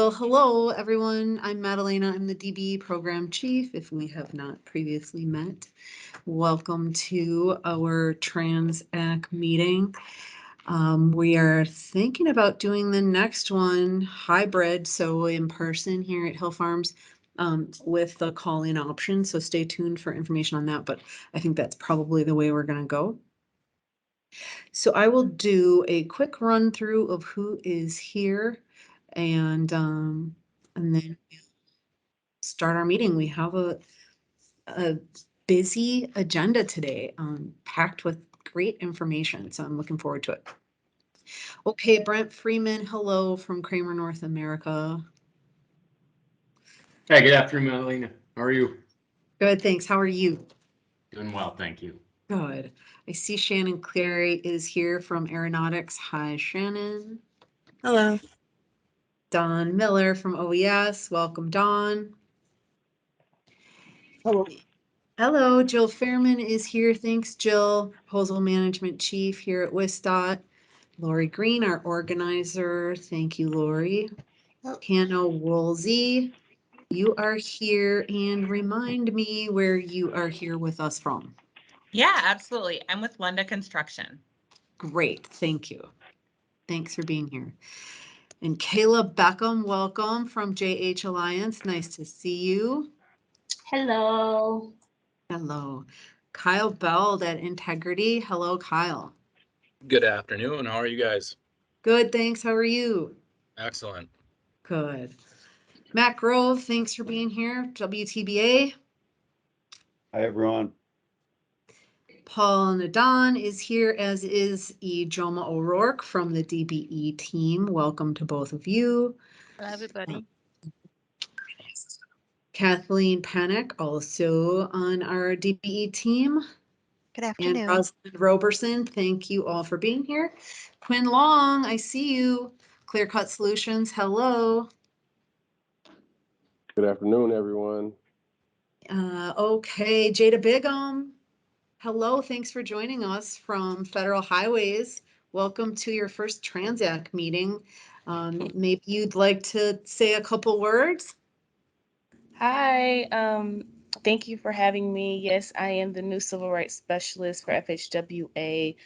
Well, hello, everyone. I'm Madalena. I'm the DB Program Chief, if we have not previously met. Welcome to our TransAct meeting. We are thinking about doing the next one hybrid, so in person here at Hill Farms with the call-in option. So stay tuned for information on that, but I think that's probably the way we're going to go. So I will do a quick run through of who is here and then we'll start our meeting. We have a busy agenda today, packed with great information, so I'm looking forward to it. Okay, Brent Freeman, hello from Kramer North America. Hey, good afternoon, Madalena. How are you? Good, thanks. How are you? Doing well, thank you. Good. I see Shannon Clary is here from Aeronautics. Hi, Shannon. Hello. Don Miller from OES. Welcome, Don. Hello. Hello, Jill Fairman is here. Thanks, Jill. Proposal Management Chief here at WISDOT. Laurie Green, our organizer. Thank you, Laurie. Hannah Woolsey, you are here, and remind me where you are here with us from. Yeah, absolutely. I'm with Lunda Construction. Great, thank you. Thanks for being here. And Kayla Beckham, welcome from JH Alliance. Nice to see you. Hello. Hello. Kyle Beld at Integrity. Hello, Kyle. Good afternoon. How are you guys? Good, thanks. How are you? Excellent. Good. Matt Grove, thanks for being here. WTBA. Hi, everyone. Paul Nadon is here, as is Ijoma O'Rourke from the DBE team. Welcome to both of you. Hello, everybody. Kathleen Panic, also on our DBE team. Good afternoon. And Rosalind Roberson, thank you all for being here. Quinn Long, I see you. Clear Cut Solutions, hello. Good afternoon, everyone. Okay, Jada Bigham. Hello, thanks for joining us from Federal Highways. Welcome to your first TransAct meeting. Maybe you'd like to say a couple words? Hi, thank you for having me. Yes, I am the new Civil Rights Specialist for FHWA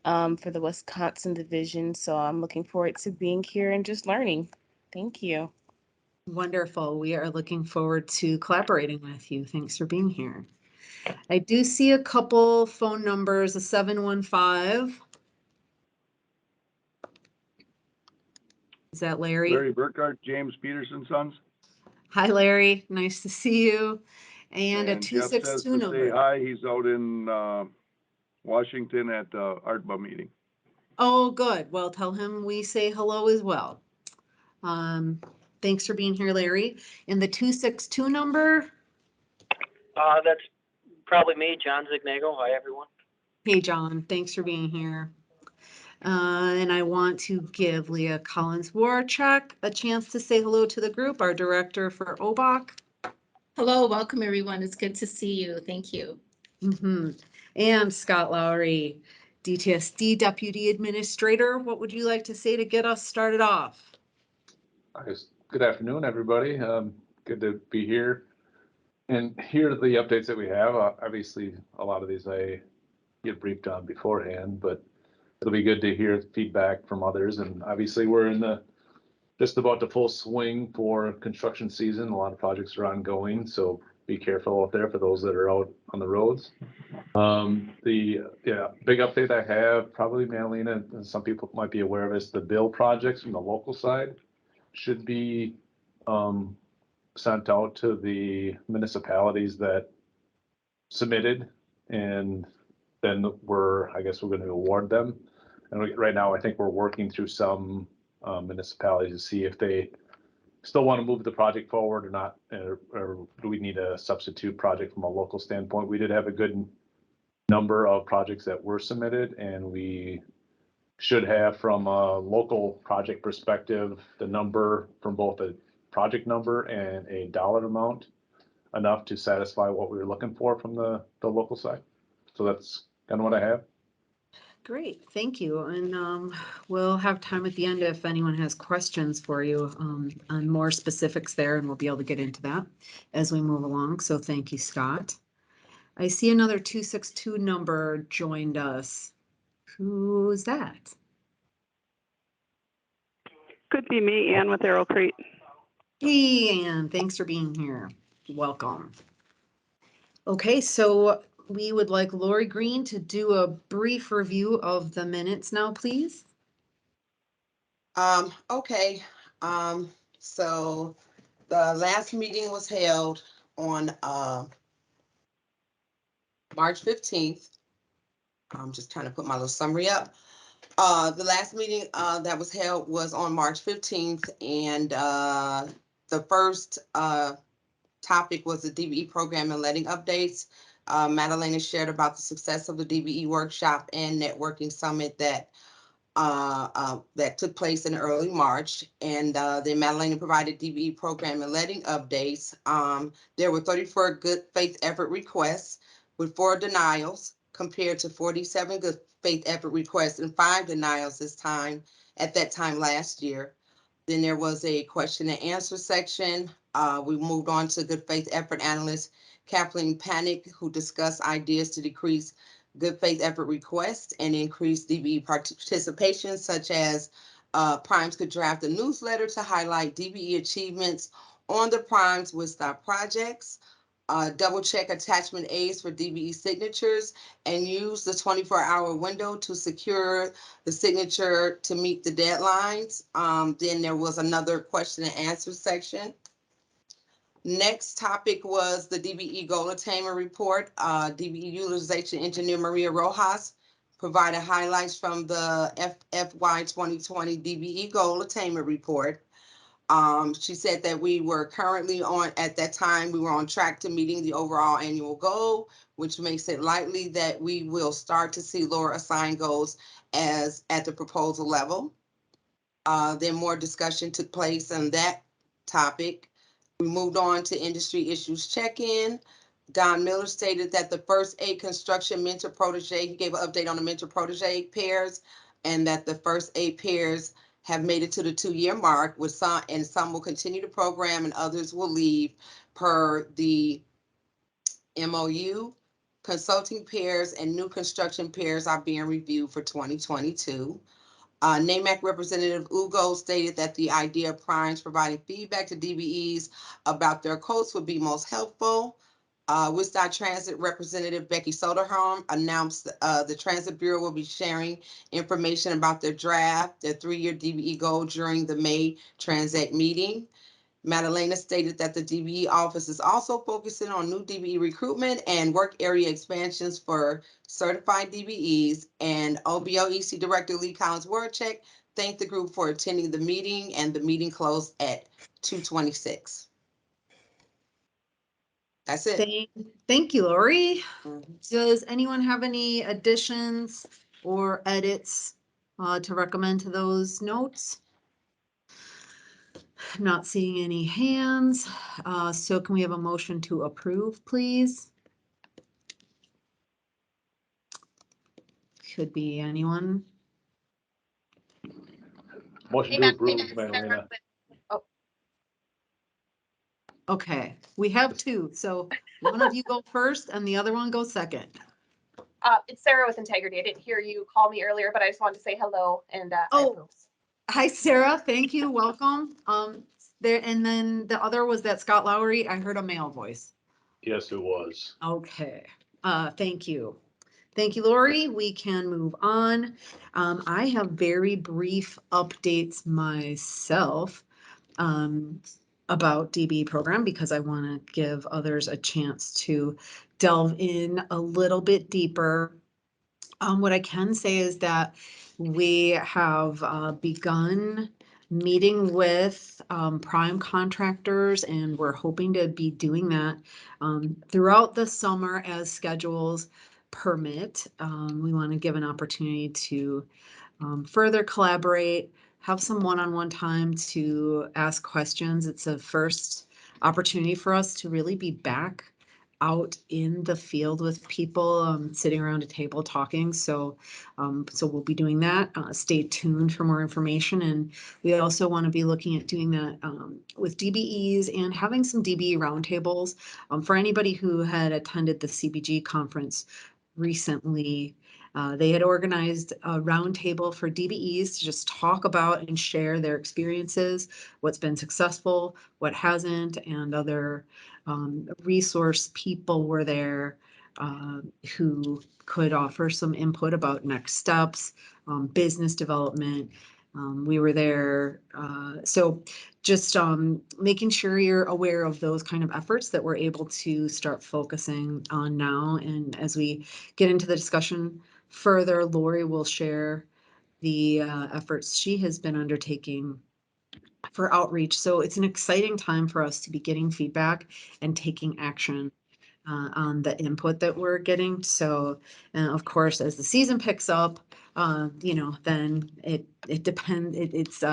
for the Wisconsin Division. So I'm looking forward to being here and just learning. Thank you. Wonderful. We are looking forward to collaborating with you. Thanks for being here. I do see a couple phone numbers, a 715. Is that Larry? Larry Burkhardt, James Peterson Sons. Hi, Larry. Nice to see you. And a Jeff says 262 to number. say hi. He's out in Washington at the ARTBA meeting. Oh, good. Well, tell him we say hello as well. Thanks for being here, Larry. And the 262 number? That's probably me, John Zignago. Hi, everyone. Hey, John. Thanks for being here. And I want to give Leah Collins-Warchuk a chance to say hello to the group, our director for OBOC. Hello, welcome everyone. It's good to see you. Thank you. And Scott Lowry, DTSD Deputy Administrator. What would you like to say to get us started off? Good afternoon, everybody. Good to be here. And here are the updates that we have. Obviously, a lot of these I get briefed on beforehand, but it'll be good to hear feedback from others. And obviously, we're in just about the full swing for construction season. A lot of projects are ongoing, so be careful out there for those that are out on the roads. The big update I have, probably Madalena, and some people might be aware of, is the bill projects from the local side should be sent out to the municipalities that submitted, and then we're going to award them. And right now, I think we're working through some municipalities to see if they still want to move the project forward or not, or do we need a substitute project from a local standpoint. We did have a good number of projects that were submitted, and we should have, from a local project perspective, the number from both a project number and a dollar amount enough to satisfy what we were looking for from the local side. So that's kind of what I have. Great, thank you. And we'll have time at the end if anyone has questions for you on more specifics there, and we'll be able to get into that as we move along. So thank you, Scott. I see another 262 number joined us. Who's that? Could be me, Ann with Arrow Creek. Hey, Ann, thanks for being here. Welcome. Okay, so we would like Laurie Green to do a brief review of the minutes now, please. Okay, so the last meeting was held on, March 15th. I'm just trying to put my little summary up. The last meeting, that was held was on March 15th, and, the first, topic was the DBE program and letting updates. Madalena shared about the success of the DBE workshop and networking summit that took place in early March, and then Madalena provided DBE program and letting updates. There were 34 good faith effort requests with 4 denials compared to 47 good faith effort requests and 5 denials at that time last year. Then there was a question and answer section. We moved on to good faith effort analyst Kathleen Panic, who discussed ideas to decrease good faith effort requests and increase DBE participation, such as primes could draft a newsletter to highlight DBE achievements on the primes with star projects, double check attachment A's for DBE signatures, and use the 24-hour window to secure the signature to meet the deadlines. Then there was another question and answer section. Next topic was the DBE Goal Attainment Report. DBE Utilization Engineer Maria Rojas provided highlights from the FY 2020 DBE Goal Attainment Report. She said that we were currently at that time, we were on track to meeting the overall annual goal, which makes it likely that we will start to see lower assigned goals as at the proposal level. Then more discussion took place on that topic. We moved on to industry issues check-in. Don Miller stated that the first 8 construction mentor protege, he gave an update on the mentor protege pairs, and that the first 8 pairs have made it to the 2-year mark, with some will continue the program and others will leave per the MOU. Consulting pairs and new construction pairs are being reviewed for 2022. NAMAC Representative Ugo stated that the idea of primes providing feedback to DBEs about their quotes would be most helpful. Woodstock Transit Representative Becky Soderholm announced the Transit Bureau will be sharing information about their 3-year DBE goal during the May Transit meeting. Madalena stated that the DBE office is also focusing on new DBE recruitment and work area expansions for certified DBEs. And OBOEC Director Lee Collins Wordcheck thanked the group for attending the meeting, and the meeting closed at 2:26. That's it. Thank you, Laurie. Does anyone have any additions or edits to recommend to those notes? Not seeing any hands. So can we have a motion to approve, please? Could be anyone. Motion to approve, Madalena. Okay, we have 2. So one of you go first and the other one goes second. It's Sarah with Integrity. I didn't hear you call me earlier, but I just wanted to say hello and I approve. Hi, Sarah. Thank you. Welcome. There, and then the other was that Scott Lowry. I heard a male voice. Yes, it was. Okay. Thank you. Thank you, Laurie. We can move on. I have very brief updates myself about DB program because I want to give others a chance to delve in a little bit deeper. What I can say is that we have begun meeting with prime contractors, and we're hoping to be doing that throughout the summer as schedules permit. We want to give an opportunity to further collaborate, have some one-on-one time to ask questions. It's a first opportunity for us to really be back out in the field with people, sitting around a table talking. So we'll be doing that. Stay tuned for more information. And we also want to be looking at doing that with DBEs and having some DBE roundtables. For anybody who had attended the CBG conference recently, they had organized a roundtable for DBEs to just talk about and share their experiences, what's been successful, what hasn't, and other resource people were there who could offer some input about next steps, business development. We were there. So just making sure you're aware of those kind of efforts that we're able to start focusing on now. And as we get into the discussion further, Laurie will share the efforts she has been undertaking for outreach. So it's an exciting time for us to be getting feedback and taking action on the input that we're getting. So, of course, as the season picks up, then it depends. It's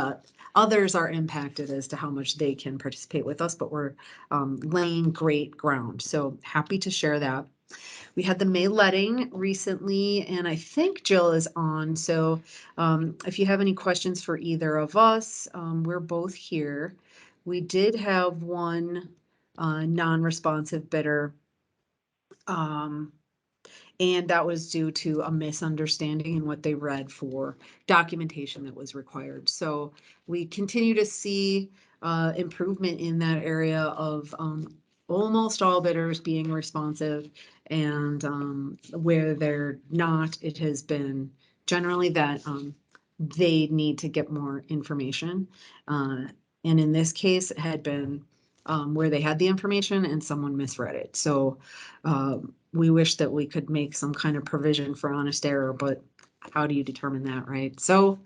others are impacted as to how much they can participate with us, but we're laying great ground. So happy to share that. We had the May letting recently, and I think Jill is on. So if you have any questions for either of us, we're both here. We did have one non-responsive bidder, and that was due to a misunderstanding in what they read for documentation that was required. So we continue to see improvement in that area of almost all bidders being responsive, and where they're not, it has been generally that they need to get more information. And in this case, it had been where they had the information and someone misread it. So we wish that we could make some kind of provision for honest error, but how do you determine that, right? So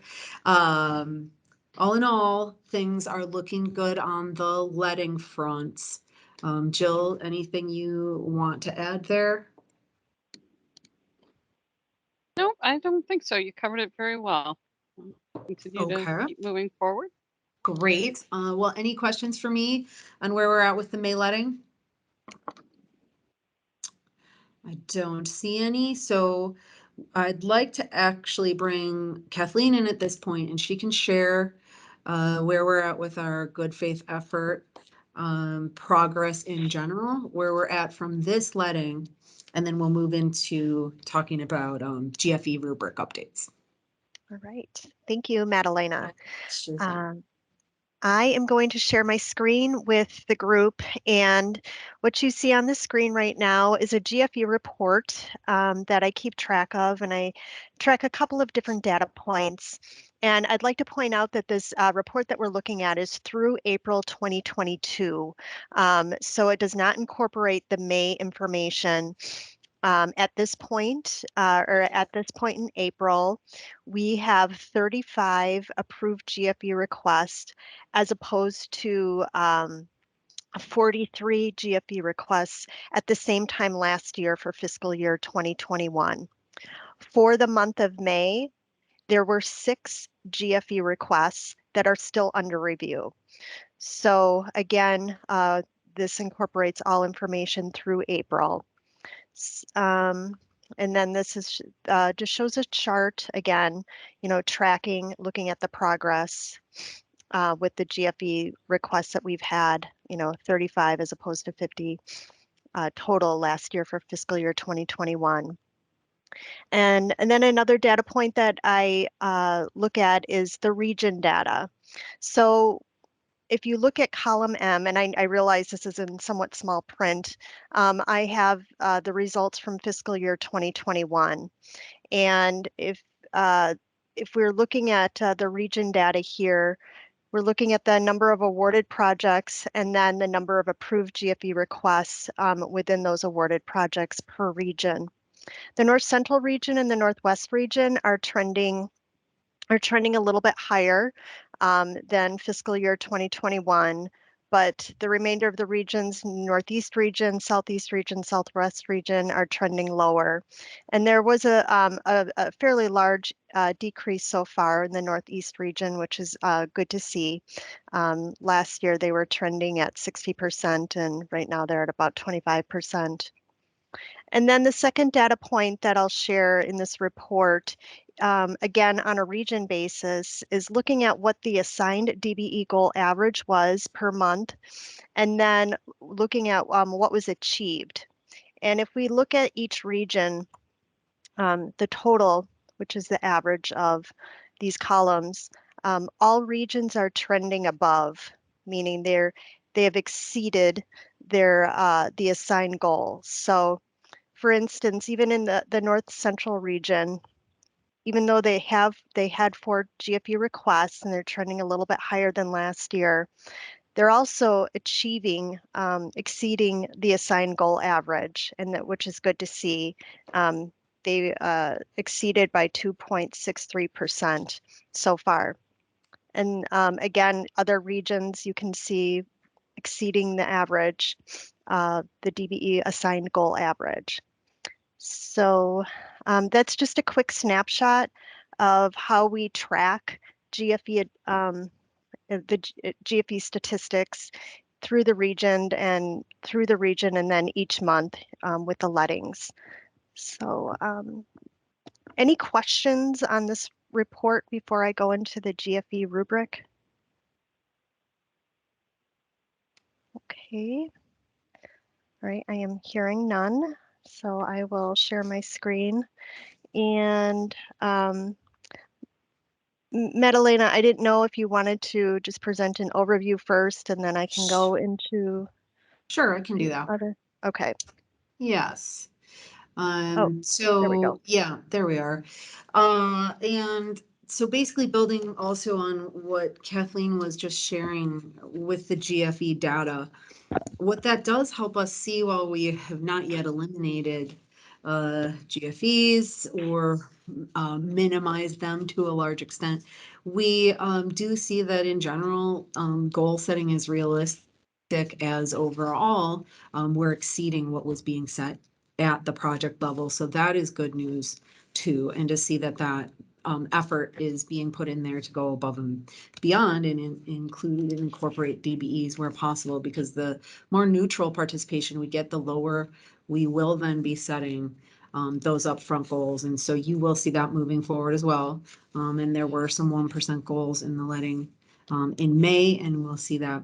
all in all, things are looking good on the letting fronts. Jill, anything you want to add there? No, I don't think so. You covered it very well. Continue to keep moving forward. Great. Well, any questions for me on where we're at with the May letting? I don't see any, so I'd like to actually bring Kathleen in at this point, and she can share where we're at with our good faith effort, progress in general, where we're at from this letting, and then we'll move into talking about GFE rubric updates. All right. Thank you, Madalena. Sure. I am going to share my screen with the group, and what you see on the screen right now is a GFE report that I keep track of, and I track a couple of different data points. And I'd like to point out that this report that we're looking at is through April 2022. So it does not incorporate the May information. At this point in April, we have 35 approved GFE requests as opposed to 43 GFE requests at the same time last year for fiscal year 2021. For the month of May, there were 6 GFE requests that are still under review. So again, this incorporates all information through April. And then this is just shows a chart again, tracking, looking at the progress with the GFE requests that we've had, 35 as opposed to 50 total last year for fiscal year 2021. And then another data point that I look at is the region data. So if you look at column M, and I realize this is in somewhat small print, I have the results from fiscal year 2021. And if we're looking at the region data here, we're looking at the number of awarded projects and then the number of approved GFE requests within those awarded projects per region. The North Central region and the Northwest region are trending a little bit higher than fiscal year 2021, but the remainder of the regions, Northeast region, Southeast region, Southwest region, are trending lower. And there was a fairly large decrease so far in the Northeast region, which is good to see. Last year they were trending at 60%, and right now they're at about 25%. And then the second data point that I'll share in this report, again on a region basis, is looking at what the assigned DBE goal average was per month, and then looking at what was achieved. And if we look at each region, the total, which is the average of these columns, all regions are trending above, meaning they have exceeded their the assigned goal. So for instance, even in the North Central region, even though they had 4 GFE requests and they're trending a little bit higher than last year, they're also achieving, exceeding the assigned goal average, and which is good to see. They exceeded by 2.63% so far. And again, other regions you can see exceeding the average, the DBE assigned goal average. So that's just a quick snapshot of how we track GFE, GFE statistics through the region and then each month with the lettings. So any questions on this report before I go into the GFE rubric? Okay. All right, I am hearing none. So I will share my screen. And Madalena, I didn't know if you wanted to just present an overview first, and then I can go into. Sure, I can do that. Other. Okay. Yes. There we So go. yeah, there we are. And so basically building also on what Kathleen was just sharing with the GFE data, what that does help us see, while we have not yet eliminated GFEs or minimize them to a large extent, we do see that in general, goal setting is realistic, as overall we're exceeding what was being set at the project level. So that is good news too. And to see that effort is being put in there to go above and beyond and include and incorporate DBEs where possible, because the more neutral participation we get, the lower we will then be setting those upfront goals. And so you will see that moving forward as well. And there were some 1% goals in the letting in May, and we'll see that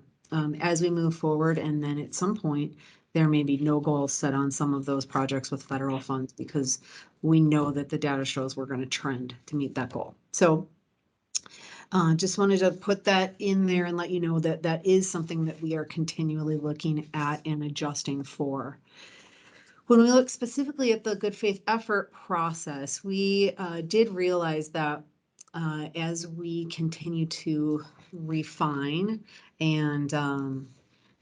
as we move forward. And then at some point, there may be no goals set on some of those projects with federal funds, because we know that the data shows we're going to trend to meet that goal. So just wanted to put that in there and let you know that that is something that we are continually looking at and adjusting for. When we look specifically at the good faith effort process, we did realize that as we continue to refine and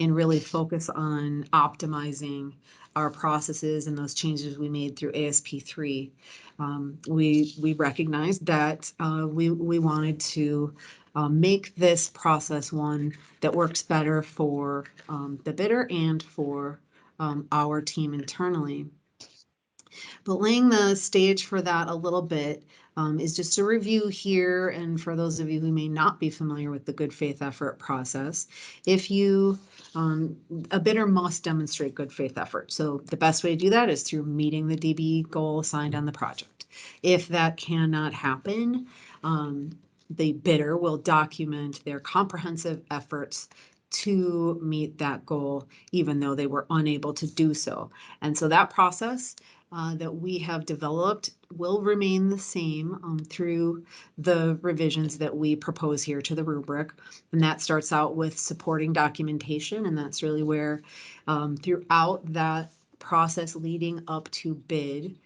really focus on optimizing our processes and those changes we made through ASP3, we recognized that we wanted to make this process one that works better for the bidder and for our team internally. But laying the stage for that a little bit is just a review here. And for those of you who may not be familiar with the good faith effort process, if you, a bidder must demonstrate good faith effort. So the best way to do that is through meeting the DB goal assigned on the project. If that cannot happen, the bidder will document their comprehensive efforts to meet that goal, even though they were unable to do so. And so that process that we have developed will remain the same through the revisions that we propose here to the rubric. And that starts out with supporting documentation. And that's really where throughout that process leading up to bid,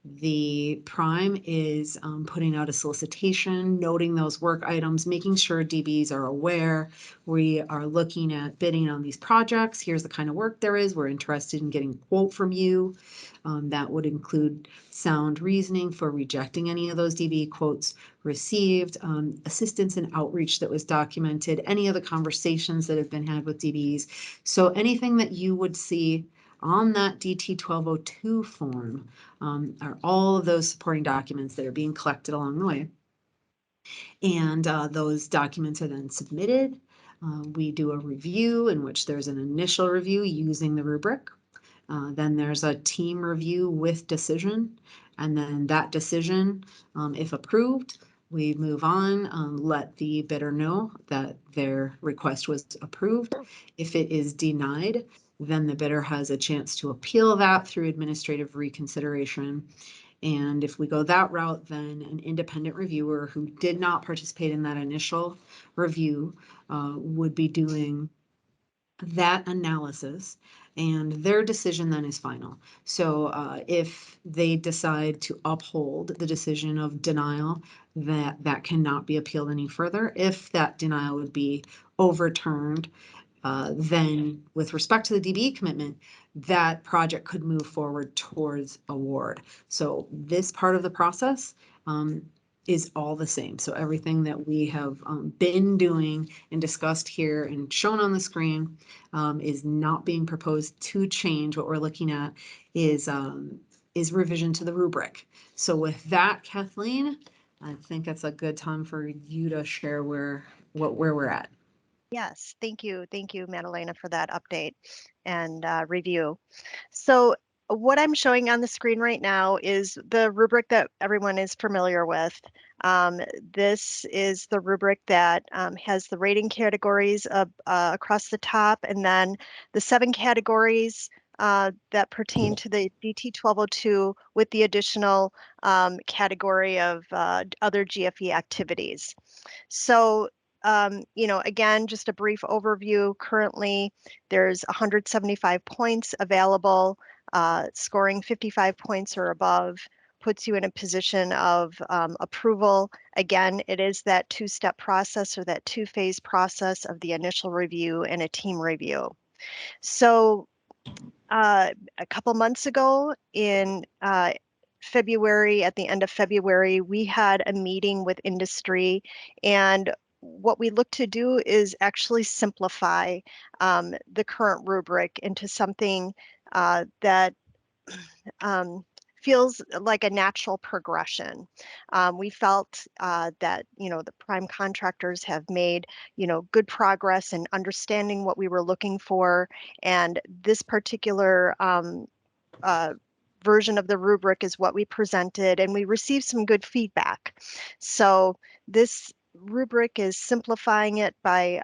The prime is putting out a solicitation, noting those work items, making sure DBs are aware. We are looking at bidding on these projects. Here's the kind of work there is. We're interested in getting a quote from you. That would include sound reasoning for rejecting any of those DB quotes received, assistance and outreach that was documented, any of the conversations that have been had with DBs. So anything that you would see on that DT 1202 form are all of those supporting documents that are being collected along the way. And those documents are then submitted. We do a review in which there's an initial review using the rubric. Then there's a team review with decision. And then that decision, if approved, we move on, let the bidder know that their request was approved. If it is denied, then the bidder has a chance to appeal that through administrative reconsideration. And if we go that route, then an independent reviewer who did not participate in that initial review would be doing that analysis, and their decision then is final. So if they decide to uphold the decision of denial, that cannot be appealed any further. If that denial would be overturned, then with respect to the DB commitment, that project could move forward towards award. So this part of the process is all the same. So everything that we have been doing and discussed here and shown on the screen is not being proposed to change. What we're looking at is revision to the rubric. So with that, Kathleen, I think it's a good time for you to share where we're at. Yes, thank you. Thank you, Madalena, for that update and review. So what I'm showing on the screen right now is the rubric that everyone is familiar with. This is the rubric that has the rating categories across the top, and then the 7 categories that pertain to the DT 1202 with the additional category of other GFE activities. So again, just a brief overview. Currently, there's 175 points available. Scoring 55 points or above puts you in a position of approval. Again, it is that 2-step process or that 2-phase process of the initial review and a team review. So a couple months ago in February, at the end of February, we had a meeting with industry, and what we look to do is actually simplify the current rubric into something that feels like a natural progression. We felt that, the prime contractors have made, good progress in understanding what we were looking for. And this particular version of the rubric is what we presented, and we received some good feedback. So this rubric is simplifying it by,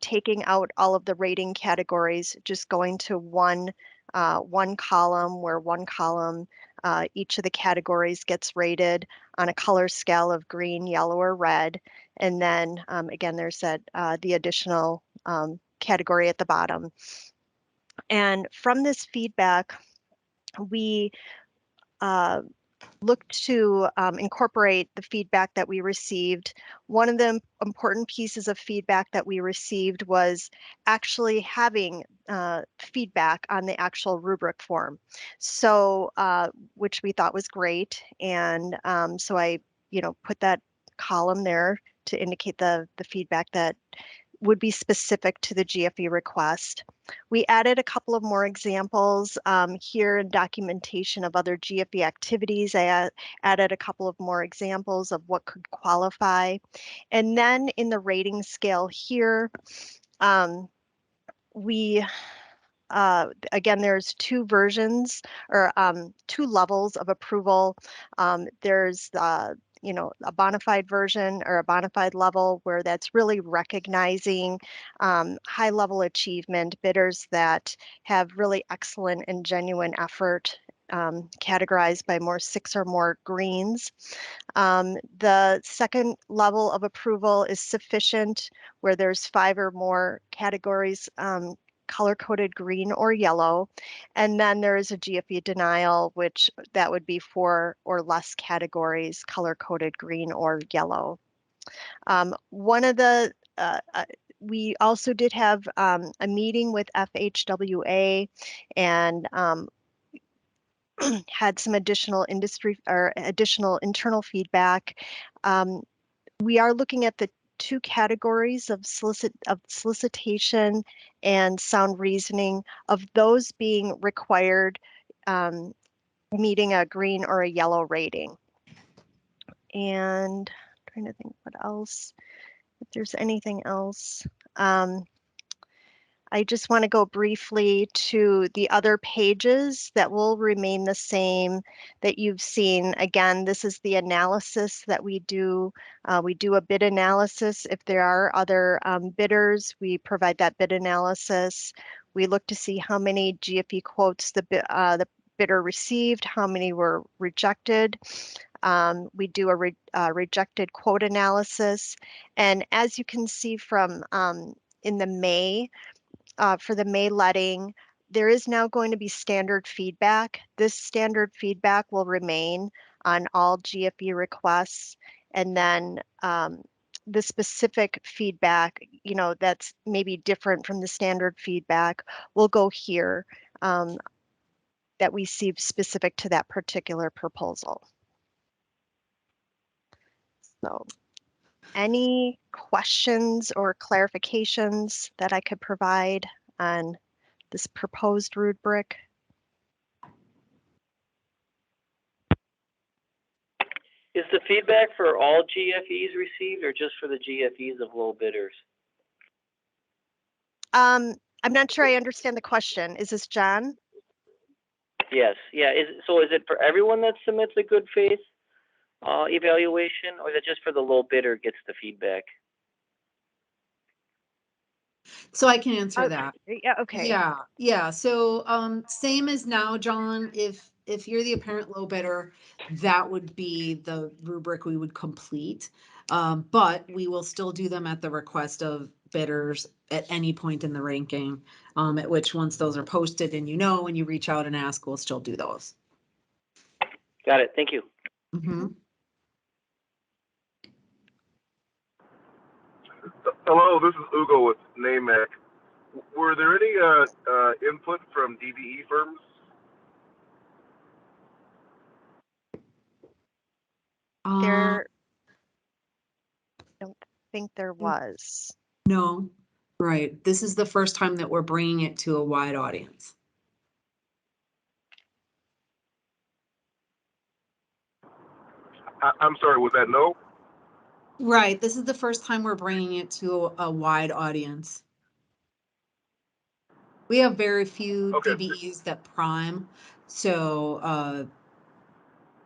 taking out all of the rating categories, just going to one column where one column, each of the categories gets rated on a color scale of green, yellow, or red. And then again, there's that the additional category at the bottom. And from this feedback, we looked to incorporate the feedback that we received. One of the important pieces of feedback that we received was actually having feedback on the actual rubric form. So, which we thought was great. And so I, put that column there to indicate the feedback that would be specific to the GFE request. We added a couple of more examples here in documentation of other GFE activities. I added a couple of more examples of what could qualify. And then in the rating scale here, again, there's 2 versions or 2 levels of approval. There's a bona fide version or a bona fide level where that's really recognizing high level achievement, bidders that have really excellent and genuine effort, categorized by 6 or more greens. The second level of approval is sufficient, where there's 5 or more categories color-coded green or yellow. And then there is a GFE denial, which that would be 4 or less categories, color-coded green or yellow. One of the, we also did have a meeting with FHWA and had some additional industry or additional internal feedback. We are looking at the 2 categories of solicitation and sound reasoning, of those being required, meeting a green or a yellow rating. And I'm trying to think what else, if there's anything else. I just want to go briefly to the other pages that will remain the same that you've seen. Again, this is the analysis that we do. We do a bid analysis. If there are other bidders, we provide that bid analysis. We look to see how many GFE quotes the bidder received, how many were rejected. We do a rejected quote analysis. And as you can see from in the May, for the May letting, there is now going to be standard feedback. This standard feedback will remain on all GFE requests. And then the specific feedback, you know, that's maybe different from the standard feedback will go here, that we see specific to that particular proposal. So any questions or clarifications that I could provide on this proposed rubric? Is the feedback for all GFEs received or just for the GFEs of low bidders? I'm not sure I understand the question. Is this John? Yes, yeah. So is it for everyone that submits a good faith evaluation, or is it just for the low bidder gets the feedback? So I can answer that. Yeah, okay. Yeah. So same as now, John, if you're the apparent low bidder, that would be the rubric we would complete. But we will still do them at the request of bidders at any point in the ranking, at which once those are posted and when you reach out and ask, we'll still do those. Got it. Thank you. Mm-hmm. Hello, this is Ugo with NAMEC. Were there any input from DBE firms? There, I don't think there was. No, right. This is the first time that we're bringing it to a wide audience. I'm sorry, was that no? Right. This is the first time we're bringing it to a wide audience. We have very few DBEs that prime. So,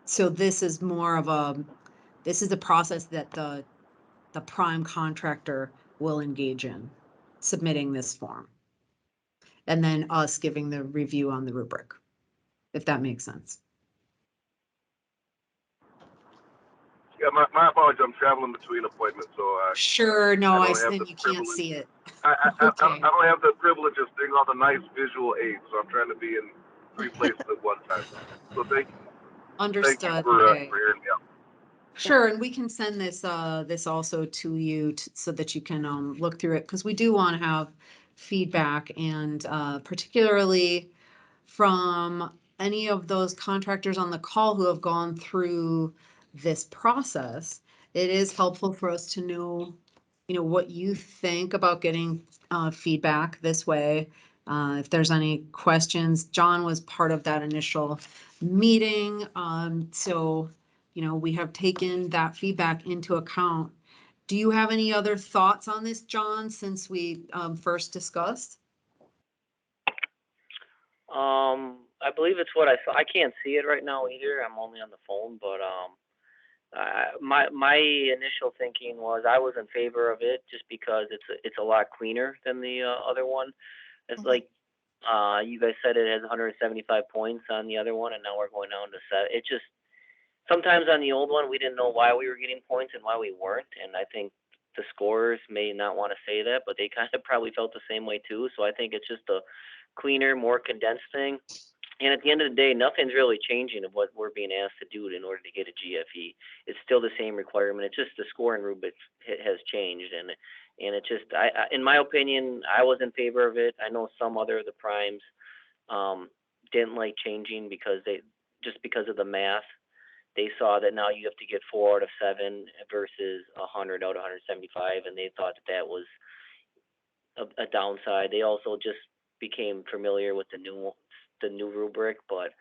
so this is more of this is a process that the prime contractor will engage in, submitting this form. And then us giving the review on the rubric, if that makes sense. Yeah, my apologies. I'm traveling between appointments, so sure. No, I then you can't see it. I don't have the privilege of seeing all the nice visual aids, so I'm trying to be in 3 places at one time. So thank you. Understood. Thank you for hearing me out. Sure, and we can send this this also to you so that you can look through it, because we do want to have feedback, and particularly from any of those contractors on the call who have gone through this process. It is helpful for us to know, what you think about getting feedback this way. If there's any questions, John was part of that initial meeting, so we have taken that feedback into account. Do you have any other thoughts on this, John, since we first discussed? I believe it's what I saw. I can't see it right now either. I'm only on the phone, but my initial thinking was I was in favor of it just because it's a lot cleaner than the other one. It's like you guys said, it has 175 points on the other one, and now we're going down to 7. It just sometimes on the old one we didn't know why we were getting points and why we weren't, and I think the scorers may not want to say that, but they kind of probably felt the same way too. So I think it's just a cleaner, more condensed thing. And at the end of the day, nothing's really changing of what we're being asked to do in order to get a GFE. It's still the same requirement. It's just the scoring rubric has changed, and it just, in my opinion, I was in favor of it. I know some other of the primes didn't like changing because because of the math. They saw that now you have to get 4 out of 7 versus 100 out of 175, and they thought that was a downside. They also just became familiar with the new rubric, but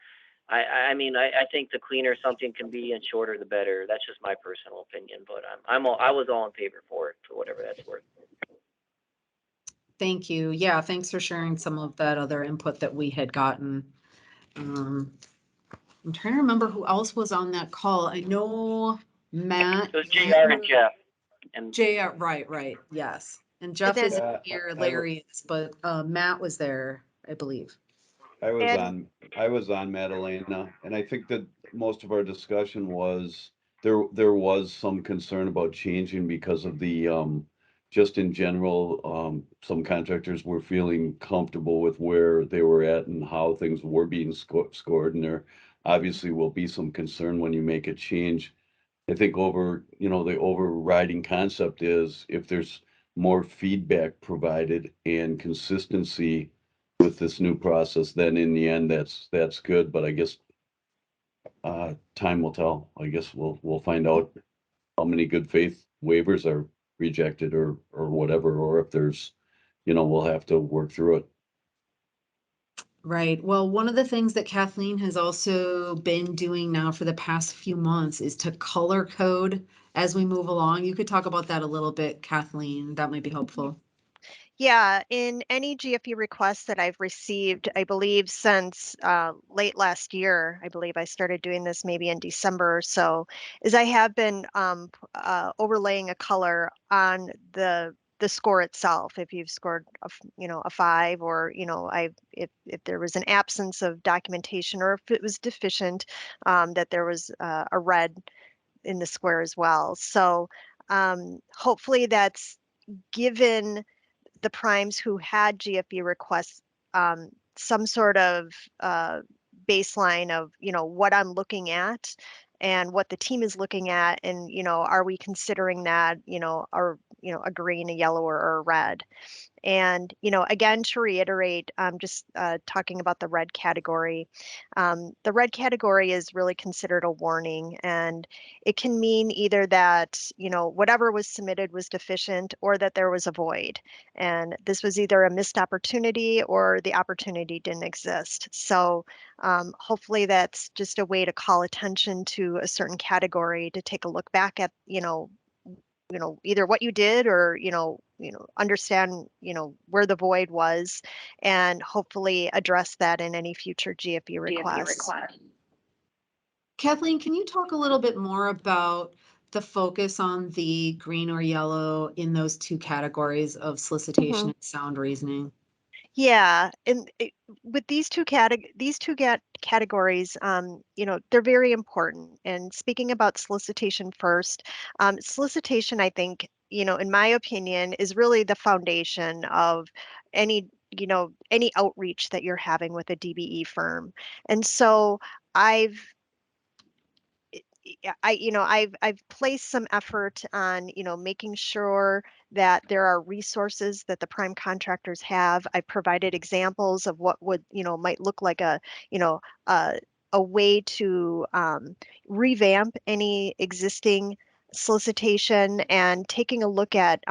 I mean, I think the cleaner something can be and shorter the better. That's just my personal opinion, but I was all in favor for it, for whatever that's worth. Thank you. Yeah, thanks for sharing some of that other input that we had gotten. I'm trying to remember who else was on that call. I know Matt. It was JR and Jeff. And JR, right, yes. And Jeff then- isn't here, Larry is, but Matt was there, I believe. I was on Madalena, and I think that most of our discussion was there was some concern about changing because of the just in general, some contractors were feeling comfortable with where they were at and how things were being scored, and there obviously will be some concern when you make a change. I think the overriding concept is if there's more feedback provided and consistency with this new process, then in the end, that's good. But I guess time will tell. I guess we'll find out how many good faith waivers are rejected or whatever, or if there's, we'll have to work through it. Right. Well, one of the things that Kathleen has also been doing now for the past few months is to color code as we move along. You could talk about that a little bit, Kathleen. That might be helpful. Yeah, in any GFE requests that I've received, I believe since late last year, I believe I started doing this maybe in December or so, is I have been overlaying a color on the score itself. If you've scored a 5, or if there was an absence of documentation, or if it was deficient, that there was a red in the square as well. So hopefully that's given the primes who had GFE requests some sort of baseline of what I'm looking at and what the team is looking at, and are we considering that or a green, a yellow, or a red. And, again, to reiterate, just talking about the red category, the red category is really considered a warning, and it can mean either that, whatever was submitted was deficient, or that there was a void. And this was either a missed opportunity or the opportunity didn't exist. So hopefully that's just a way to call attention to a certain category, to take a look back at, either what you did, or understand where the void was, and hopefully address that in any future GFE requests. Kathleen, can you talk a little bit more about the focus on the green or yellow in those two categories of solicitation and sound reasoning? Yeah, and with these two categories, they're very important. And speaking about solicitation first, solicitation, I think, in my opinion, is really the foundation of any outreach that you're having with a DBE firm. And so I've placed some effort on, making sure that there are resources that the prime contractors have. I provided examples of what would, might look like a way to revamp any existing solicitation, and taking a look at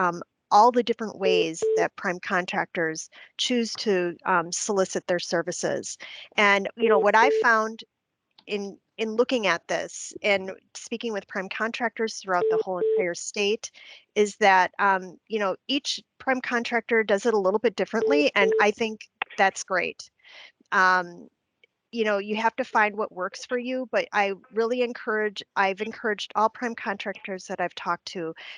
all the different ways that prime contractors choose to solicit their services. And, what I found in looking at this and speaking with prime contractors throughout the whole entire state is that each prime contractor does it a little bit differently, and I think that's great. You have to find what works for you, but I've encouraged all prime contractors that I've talked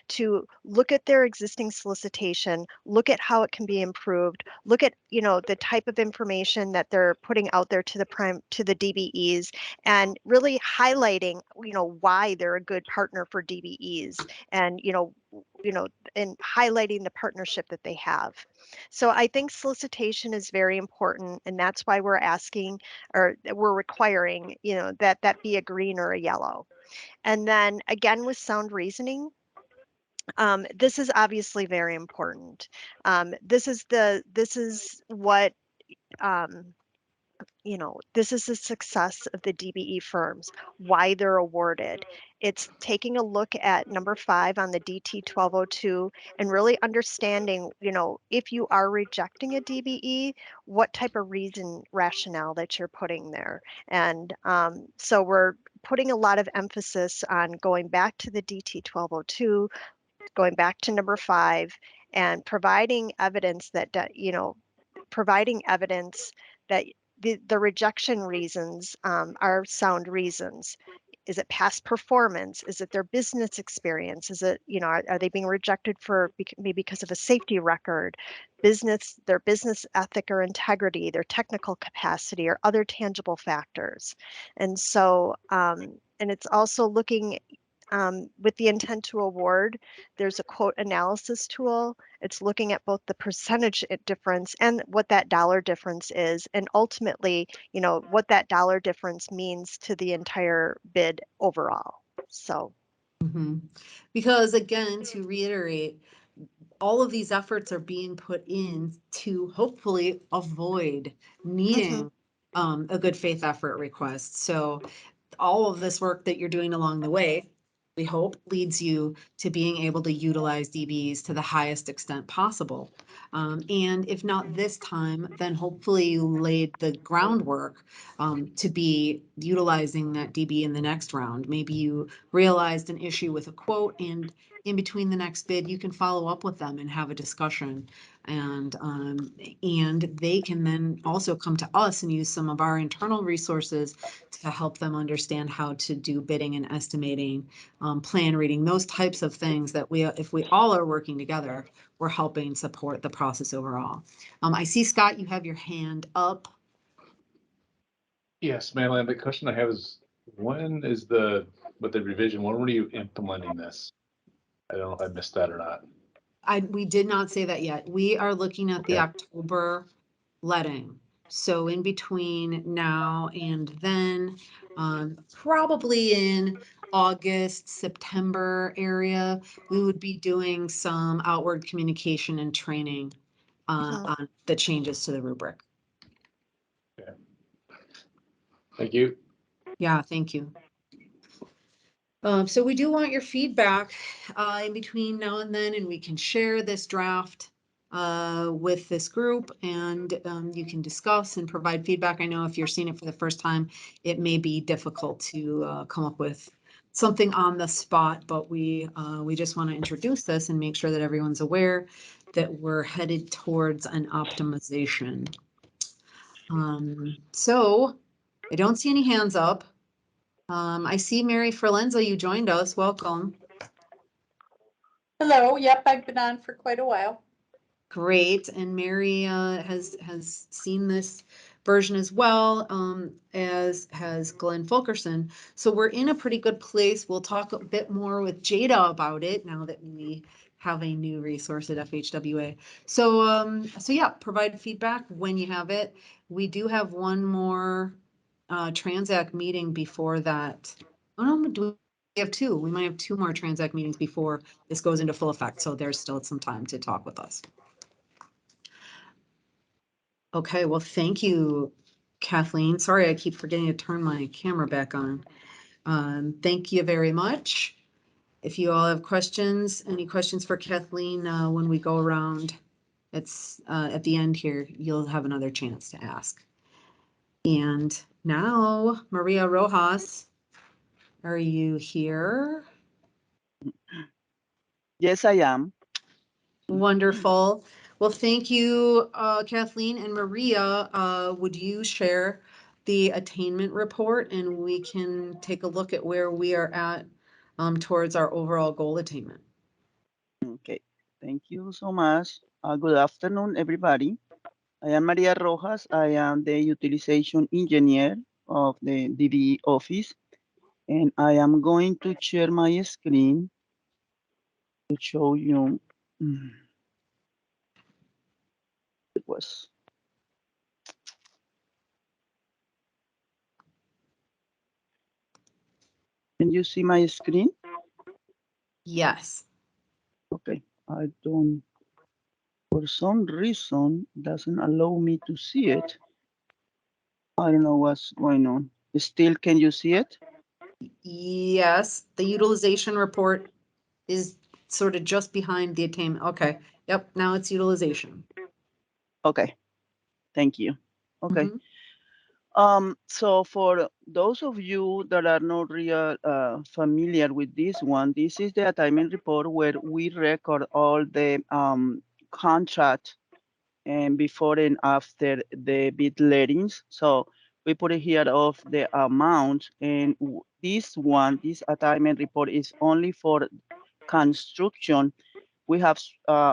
to look at their existing solicitation, look at how it can be improved, look at, the type of information that they're putting out there to the DBEs, and really highlighting, why they're a good partner for DBEs, and, and highlighting the partnership that they have. So I think solicitation is very important, and that's why we're asking, or we're requiring, that be a green or a yellow. And then again, with sound reasoning, this is obviously very important. This is what, this is the success of the DBE firms, why they're awarded. It's taking a look at number 5 on the DT 1202 and really understanding, if you are rejecting a DBE, what type of rationale that you're putting there. And so we're putting a lot of emphasis on going back to the DT 1202, going back to number 5, and providing evidence that, providing evidence that the rejection reasons are sound reasons. Is it past performance? Is it their business experience? Is it, are they being rejected for maybe because of a safety record, their business ethic or integrity, their technical capacity, or other tangible factors? And so, and it's also looking with the intent to award, there's a quote analysis tool. It's looking at both the percentage difference and what that dollar difference is, and ultimately, what that dollar difference means to the entire bid overall. So. Because again, to reiterate, all of these efforts are being put in to hopefully avoid needing a good faith effort request. So all of this work that you're doing along the way, we hope, leads you to being able to utilize DBs to the highest extent possible. And if not this time, then hopefully you laid the groundwork to be utilizing that DB in the next round. Maybe you realized an issue with a quote, and in between the next bid, you can follow up with them and have a discussion. And they can then also come to us and use some of our internal resources to help them understand how to do bidding and estimating, plan reading, those types of things that if we all are working together, we're helping support the process overall. I see, Scott, you have your hand up. Yes, Madeline, the question I have is, when is with the revision, when were you implementing this? I don't know if I missed that or not. We did not say that yet. We are looking at the October letting. So in between now and then, probably in August, September area, we would be doing some outward communication and training on the changes to the rubric. Okay. Thank you. Yeah, thank you. So we do want your feedback in between now and then, and we can share this draft with this group, and you can discuss and provide feedback. I know if you're seeing it for the first time, it may be difficult to come up with something on the spot, but we just want to introduce this and make sure that everyone's aware that we're headed towards an optimization. So I don't see any hands up. I see Mary Ferlenza, you joined us. Welcome. Hello. Yep, I've been on for quite a while. Great. And Mary has seen this version as well, as has Glenn Fulkerson. So we're in a pretty good place. We'll talk a bit more with Jada about it now that we have a new resource at FHWA. So yeah, provide feedback when you have it. We do have one more Transact meeting before that. Oh no, do we have two? We might have two more Transact meetings before this goes into full effect. So there's still some time to talk with us. Okay, well, thank you, Kathleen. Sorry, I keep forgetting to turn my camera back on. Thank you very much. If you all have questions, any questions for Kathleen when we go around, it's at the end here, you'll have another chance to ask. And now, Maria Rojas, are you here? Yes, I am. Wonderful. Well, thank you, Kathleen and Maria. Would you share the attainment report, and we can take a look at where we are at towards our overall goal attainment? Okay, thank you so much. Good afternoon, everybody. I am Maria Rojas. I am the utilization engineer of the DBE office, and I am going to share my screen. to show you it was. Can you see my screen? Yes. Okay, I don't, for some reason, doesn't allow me to see it. I don't know what's going on. Still, can you see it? Yes, the utilization report is sort of just behind the attainment. Okay, yep, now it's utilization. Okay, thank you. Okay. Mhm. So for those of you that are not real familiar with this one, this is the attainment report where we record all the contract and before and after the bid lettings. So we put it here of the amount, and this one, this attainment report is only for construction. We have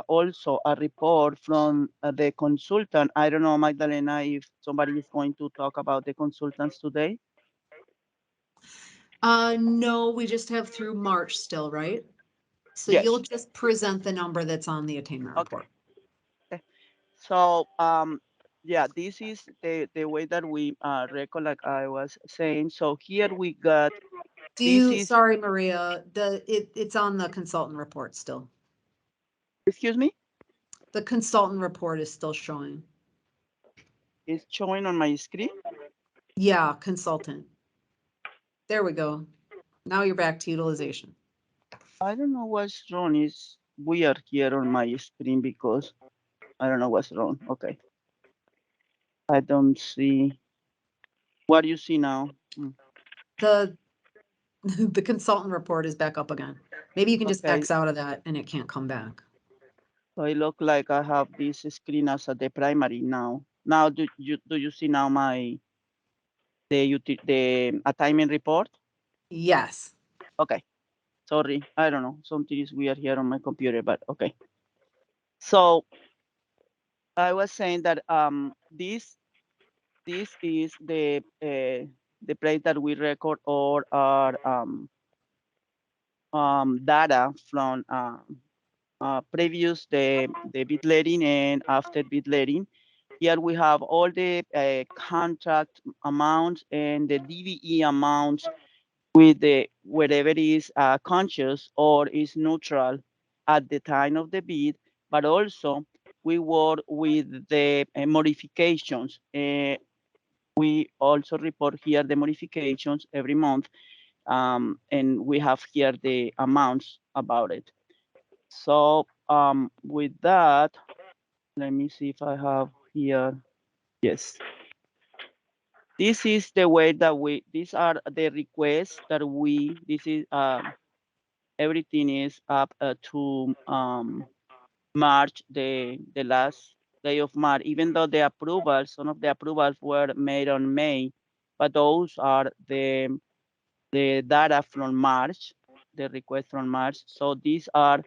also a report from the consultant. I don't know, Magdalena, if somebody is going to talk about the consultants today. No, we just have through March still, right? So Yes. you'll just present the number that's on the attainment report. Okay. So yeah, this is the way that we record, like I was saying. So here we got Sorry, Maria, it's on the consultant report still. Excuse me? The consultant report is still showing. It's showing on my screen? Yeah, consultant. There we go. Now you're back to utilization. I don't know what's wrong. It's weird here on my screen because I don't know what's wrong. Okay. I don't see. What do you see now? The the consultant report is back up again. Maybe you can just Okay. X out of that and it can't come back. So it look like I have this screen as the primary now. Now do you see now the attainment report? Yes. Okay. Sorry, I don't know. Something is weird here on my computer, but okay. So I was saying that this is the place that we record all our data from previous the bid letting and after bid letting. Here we have all the contract amounts and the DVE amounts with the whether it is conscious or is neutral at the time of the bid, but also we work with the modifications. We also report here the modifications every month, and we have here the amounts about it. So with that, let me see if I have here. Yes. This is the way that these are the requests that this is, everything is up to March, the last day of March, even though the approvals, some of the approvals were made on May, but those are the data from March, the request from March. So these are,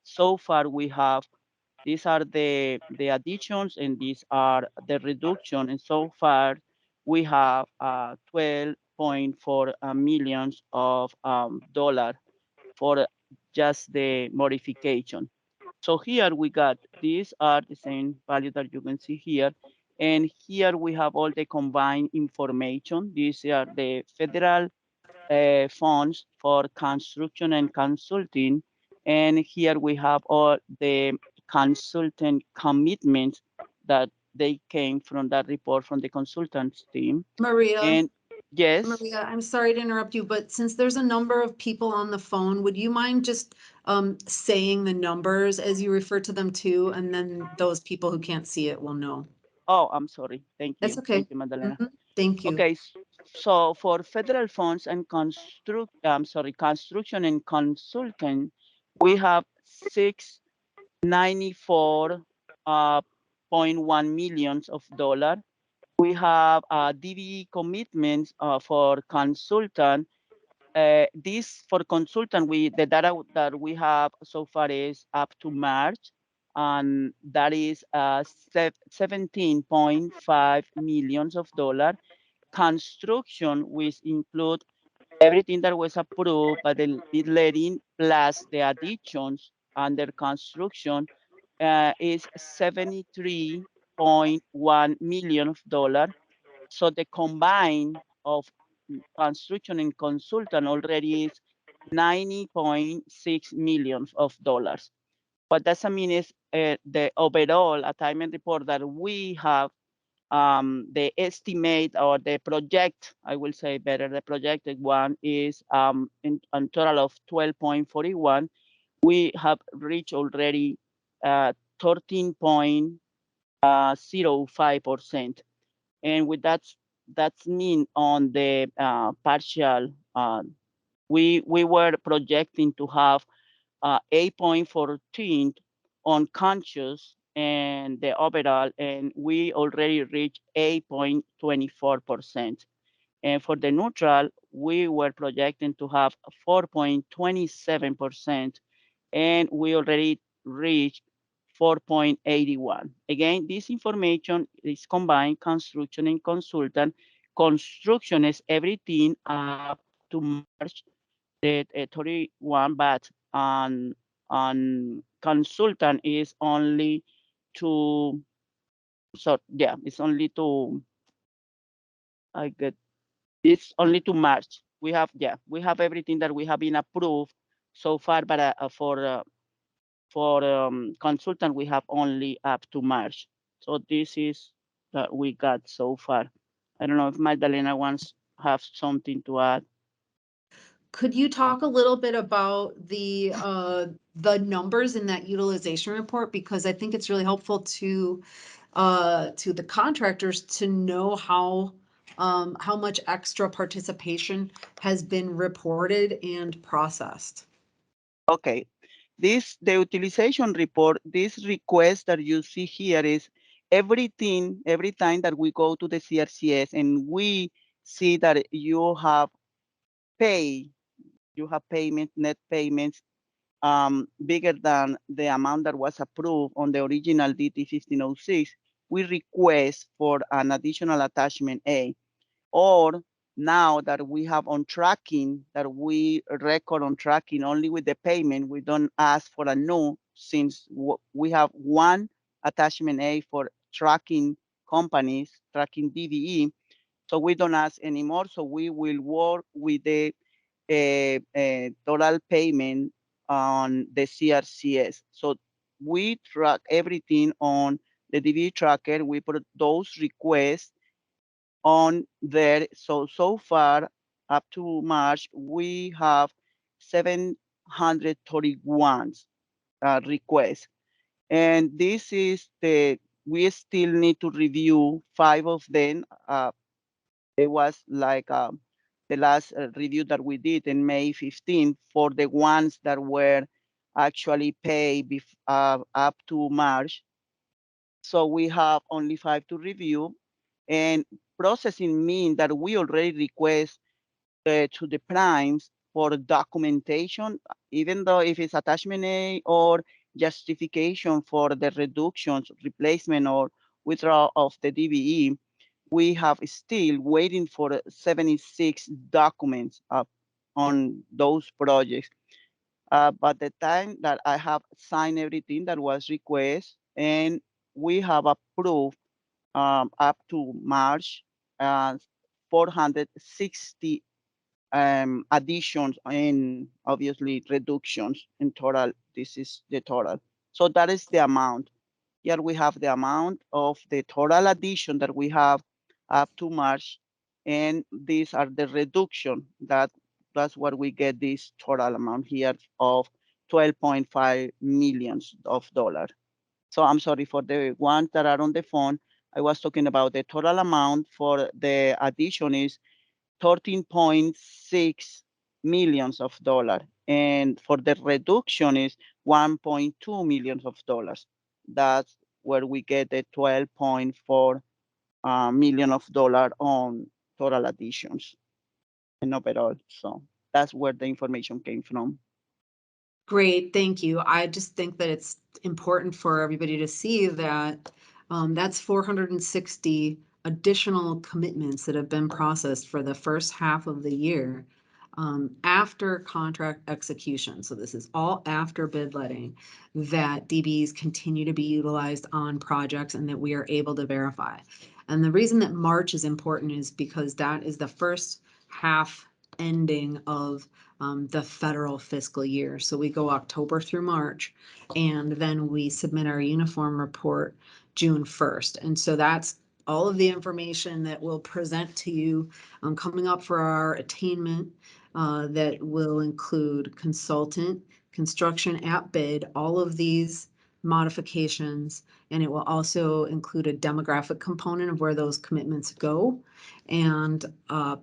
so far we have, these are the additions and these are the reduction. And so far we have 12.4 millions of dollar for just the modification. So here we got, these are the same value that you can see here. And here we have all the combined information. These are the federal funds for construction and consulting. And here we have all the consultant commitments that they came from that report from the consultants team. Maria. And yes. Maria, I'm sorry to interrupt you, but since there's a number of people on the phone, would you mind just saying the numbers as you refer to them too? And then those people who can't see it will know. Oh, I'm sorry. Thank you. That's okay. Thank you, Magdalena. Thank you. Okay, so for federal funds and construction and consulting, we have 694.1 millions of dollars. We have DVE commitments for consultant. This for consultant, the data that we have so far is up to March, and that is 17.5 millions of dollars. Construction, which include everything that was approved by the bid letting plus the additions, under construction is $73.1 million. So the combine of construction and consultant already is $90.6 million. What does that mean is the overall attainment report that we have, the estimate or the project, I will say better, the projected one is in total of 12.41. We have reached already 13.05%. And with that's mean on the partial, we were projecting to have 8.14 on conscious and the overall, and we already reached 8.24%. And for the neutral, we were projecting to have 4.27%, and we already reached 4.81. Again, this information is combined construction and consultant. Construction is everything up to March 31, but on consultant is only to, so yeah, it's only to, it's only to March. We have everything that we have been approved so far, but for consultant, we have only up to March. So this is that we got so far. I don't know if Magdalena wants have something to add. Could you talk a little bit about the numbers in that utilization report? Because I think it's really helpful to the contractors to know how much extra participation has been reported and processed. Okay, the utilization report, this request that you see here is everything, every time that we go to the CRCS and we see that you have net payments bigger than the amount that was approved on the original DT 1506, we request for an additional attachment A. Or now that we have on tracking, that we record on tracking only with the payment, we don't ask for a new, since we have one attachment A for tracking companies, tracking DVE. So we don't ask anymore. So we will work with the total payment on the CRCS. So we track everything on the DVE tracker. We put those requests on there. So far up to March, we have 731 requests. And this is we still need to review 5 of them. It was like the last review that we did in May 15 for the ones that were actually paid up to March. So we have only 5 to review. And processing means that we already request to the primes for documentation, even though if it's attachment A or justification for the reductions, replacement or withdrawal of the DVE, we have still waiting for 76 documents on those projects. By the time that I have signed everything that was requested, and we have approved up to March 460 additions and obviously reductions in total. This is the total. So that is the amount. Here we have the amount of the total addition that we have up to March, and these are the reduction. That's what we get this total amount here of $12.5 million. So I'm sorry for the ones that are on the phone. I was talking about the total amount for the addition is $13.6 million. And for the reduction is $1.2 million. That's where we get the $12.4 million on total additions and overall. So that's where the information came from. Great, thank you. I just think that it's important for everybody to see that that's 460 additional commitments that have been processed for the first half of the year. after contract execution, so this is all after bid letting, that DBs continue to be utilized on projects and that we are able to verify. And the reason that March is important is because that is the first half ending of the federal fiscal year. So we go October through March, and then we submit our uniform report June 1st. And so that's all of the information that we'll present to you coming up for our attainment that will include consultant, construction at bid, all of these modifications, and it will also include a demographic component of where those commitments go, and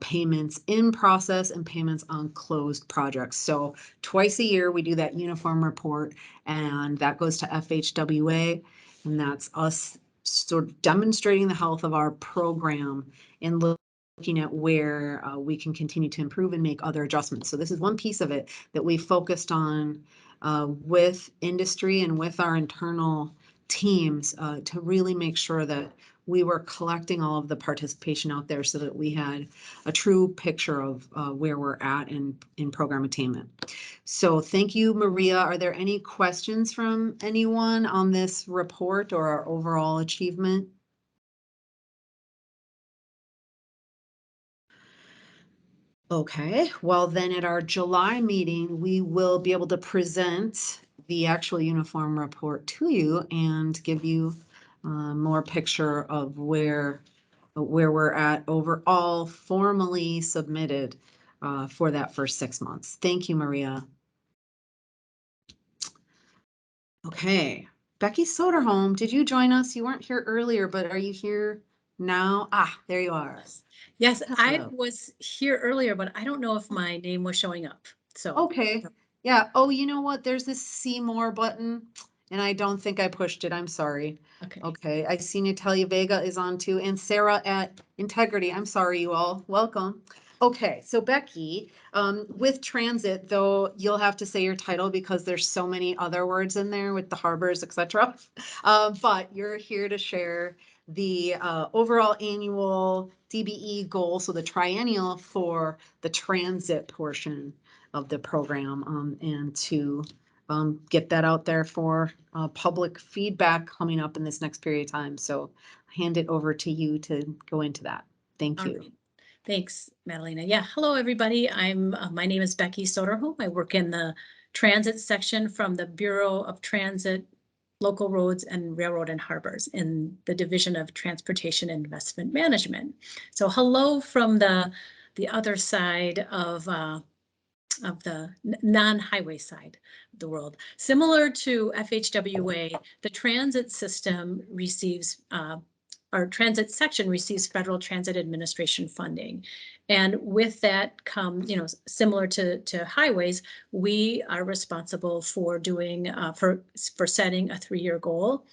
payments in process and payments on closed projects. So twice a year we do that uniform report, and that goes to FHWA, and that's us sort of demonstrating the health of our program and looking at where we can continue to improve and make other adjustments. So this is one piece of it that we focused on with industry and with our internal teams to really make sure that we were collecting all of the participation out there so that we had a true picture of where we're at in program attainment. So thank you, Maria. Are there any questions from anyone on this report or our overall achievement? Okay, well then at our July meeting, we will be able to present the actual uniform report to you and give you more picture of where we're at overall formally submitted for that first 6 months. Thank you, Maria. Okay, Becky Soderholm, did you join us? You weren't here earlier, but are you here now? Ah, there you are. Yes, I Hello. was here earlier, but I don't know if my name was showing up. So Okay, yeah. Oh, you know what? There's this see more button, and I don't think I pushed it. I'm sorry. Okay. Okay, I see Natalia Vega is on too, and Sarah at Integrity. I'm sorry, you all. Welcome. Okay, so Becky, with transit, though, you'll have to say your title because there's so many other words in there with the harbors, etc. But you're here to share the overall annual DBE goal, so the triennial for the transit portion of the program, and to get that out there for public feedback coming up in this next period of time. So hand it over to you to go into that. Thank you. Right. Thanks, Madalena. Yeah, hello, everybody. My name is Becky Soderholm. I work in the transit section from the Bureau of Transit, Local Roads and Railroad and Harbors in the Division of Transportation and Investment Management. So hello from the other side of the non-highway side of the world. Similar to FHWA, the transit system receives our transit section receives Federal Transit Administration funding. And with that comes, similar to highways, we are responsible for doing, for setting a 3-year goal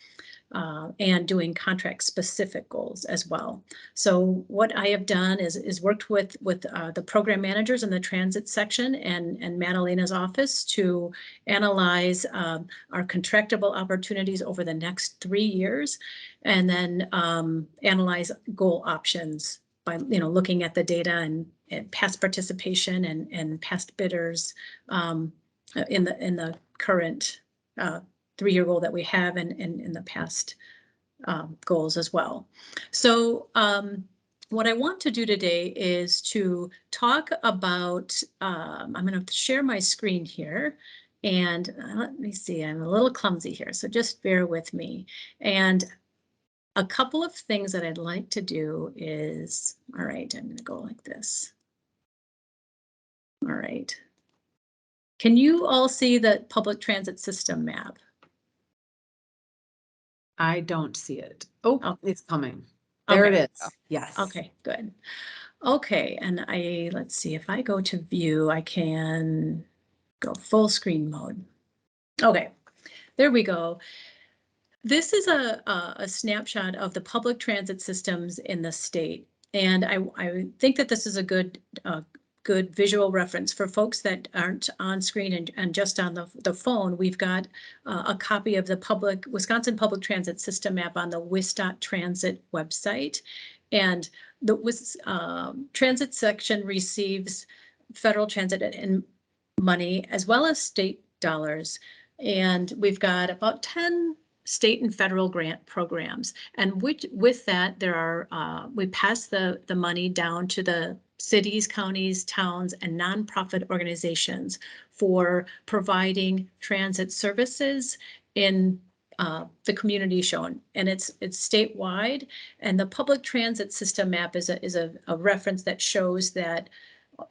and doing contract specific goals as well. So what I have done is worked with the program managers in the transit section and Madalena's office to analyze our contractable opportunities over the next 3 years, and then analyze goal options by looking at the data and past participation and past bidders in the current 3-year goal that we have and in the past goals as well. So what I want to do today is to talk about, I'm going to share my screen here, and let me see, I'm a little clumsy here, so just bear with me. And a couple of things that I'd like to do is, all right, I'm going to go like this. All right. Can you all see the public transit system map? I don't see it. Oh, it's coming. There Okay. it is. Yes. Okay, good. Okay, and let's see, if I go to view, I can go full screen mode. Okay, there we go. This is a snapshot of the public transit systems in the state. And I think that this is a good visual reference for folks that aren't on screen and just on the phone. We've got a copy of the Wisconsin Public Transit System map on the WIS.transit Transit website. And the transit section receives federal transit and money as well as state dollars. And we've got about 10 state and federal grant programs. And with that, there are, we pass the money down to the cities, counties, towns, and nonprofit organizations for providing transit services in the community shown, and it's statewide. And the public transit system map is a reference that shows that,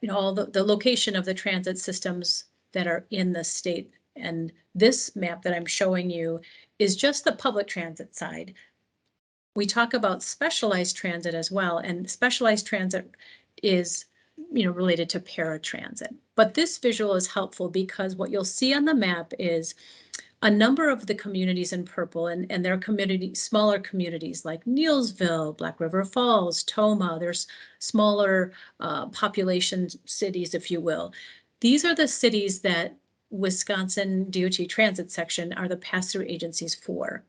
you know, all the location of the transit systems that are in the state. And this map that I'm showing you is just the public transit side. We talk about specialized transit as well, and specialized transit is, you know, related to paratransit. But this visual is helpful because what you'll see on the map is a number of the communities in purple, and their smaller communities like Neelsville, Black River Falls, Toma. There's smaller population cities, if you will. These are the cities that Wisconsin DOT Transit Section are the pass-through agencies for.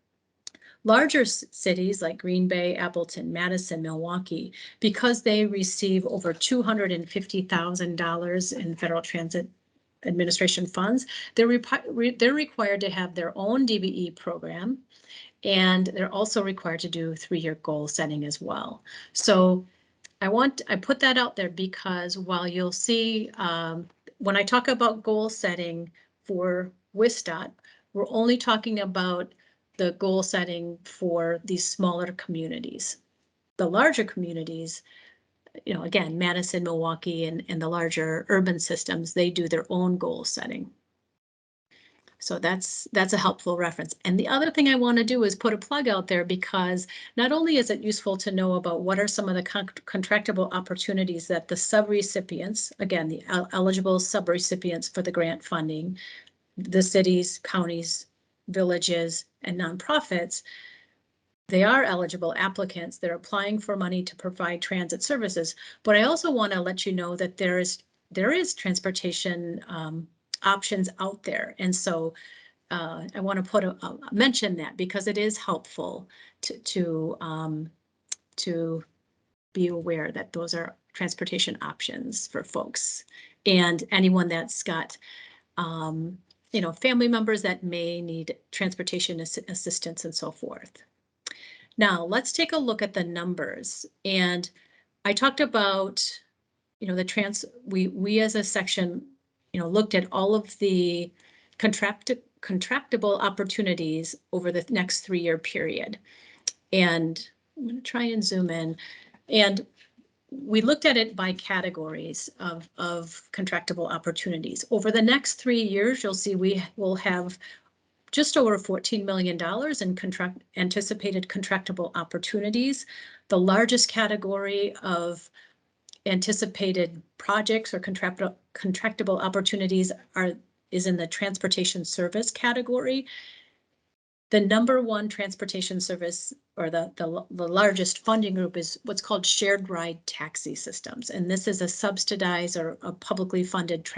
Larger cities like Green Bay, Appleton, Madison, Milwaukee, because they receive over $250,000 in federal transit administration funds, they're required to have their own DBE program, and they're also required to do 3-year goal setting as well. So I put that out there because while you'll see when I talk about goal setting for WISDOT, we're only talking about the goal setting for these smaller communities. The larger communities, you know, again, Madison, Milwaukee, and the larger urban systems, they do their own goal setting. So that's a helpful reference. And the other thing I want to do is put a plug out there, because not only is it useful to know about what are some of the contractable opportunities that the subrecipients, again, the eligible subrecipients for the grant funding, the cities, counties, villages, and nonprofits, they are eligible applicants. They're applying for money to provide transit services. But I also want to let you know that there is transportation options out there. And so I want to mention that because it is helpful to be aware that those are transportation options for folks, and anyone that's got you know, family members that may need transportation assistance and so forth. Now let's take a look at the numbers. And I talked about, you know, we as a section, you know, looked at all of the contractable opportunities over the next 3-year period. And I'm going to try and zoom in. And we looked at it by categories of contractable opportunities. Over the next 3 years, you'll see we will have just over $14 million in anticipated contractable opportunities. The largest category of anticipated projects or contractable opportunities is in the transportation service category. The number one transportation service, or the largest funding group, is what's called shared ride taxi systems. And this is a subsidized or a publicly funded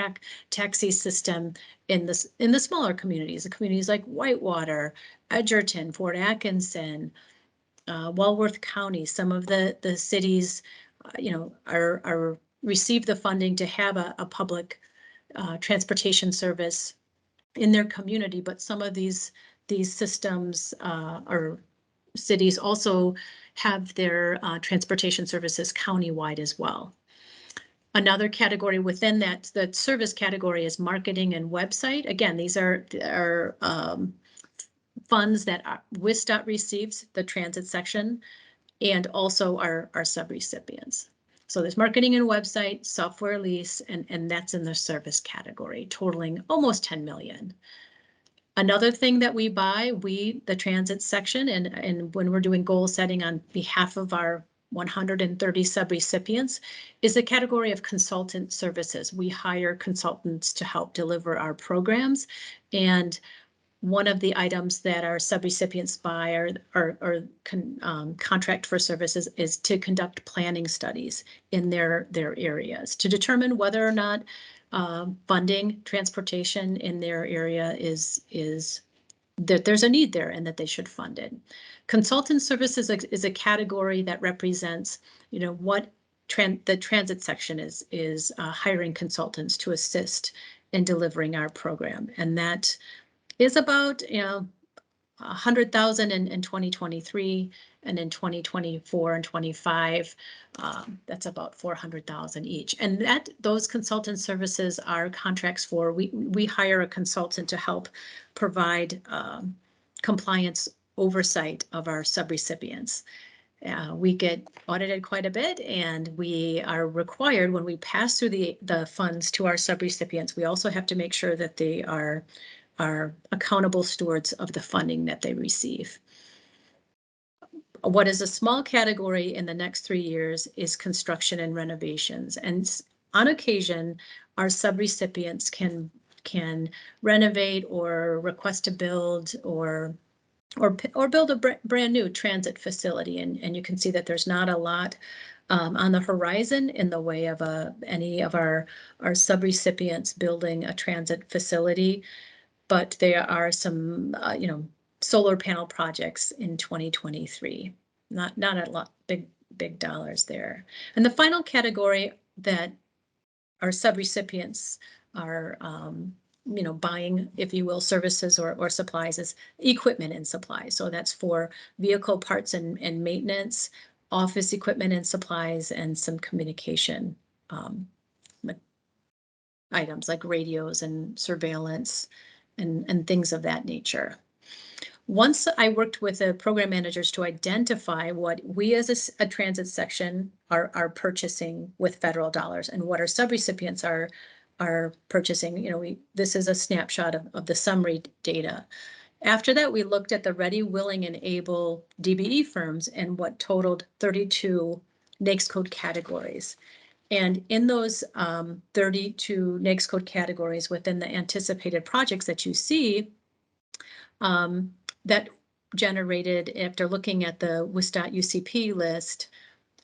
taxi system in the smaller communities, the communities like Whitewater, Edgerton, Fort Atkinson, Walworth County. Some of the cities, you know, are receive the funding to have a public transportation service in their community, but some of these systems or cities also have their transportation services countywide as well. Another category within that service category is marketing and website. Again, these are funds that WISDOT receives, the transit section, and also our subrecipients. So there's marketing and website, software lease, and that's in the service category, totaling almost 10 million. Another thing that we buy, the transit section, and when we're doing goal setting on behalf of our 130 subrecipients, is the category of consultant services. We hire consultants to help deliver our programs, and one of the items that our subrecipients buy or contract for services is to conduct planning studies in their areas to determine whether or not funding transportation in their area is that there's a need there and that they should fund it. Consultant services is a category that represents, you know, what the transit section is hiring consultants to assist in delivering our program. And that is about, 100,000 in 2023, and in 2024 and 25, that's about 400,000 each. And those consultant services are contracts for, we hire a consultant to help provide compliance oversight of our subrecipients. We get audited quite a bit, and we are required, when we pass through the funds to our subrecipients, we also have to make sure that they are accountable stewards of the funding that they receive. What is a small category in the next 3 years is construction and renovations. And on occasion, our subrecipients can renovate or request to build or build a brand new transit facility. And you can see that there's not a lot on the horizon in the way of any of our subrecipients building a transit facility. But there are some, solar panel projects in 2023. Not a lot, big dollars there. And the final category that our subrecipients are, buying, if you will, services or supplies is equipment and supplies. So that's for vehicle parts and maintenance, office equipment and supplies, and some communication items like radios and surveillance and things of that nature. Once I worked with the program managers to identify what we as a transit section are purchasing with federal dollars and what our subrecipients are purchasing. This is a snapshot of the summary data. After that, we looked at the ready, willing, and able DBE firms and what totaled 32 NAICS code categories. And in those 32 NAICS code categories within the anticipated projects that you see, that generated, after looking at the WSDOT UCP list,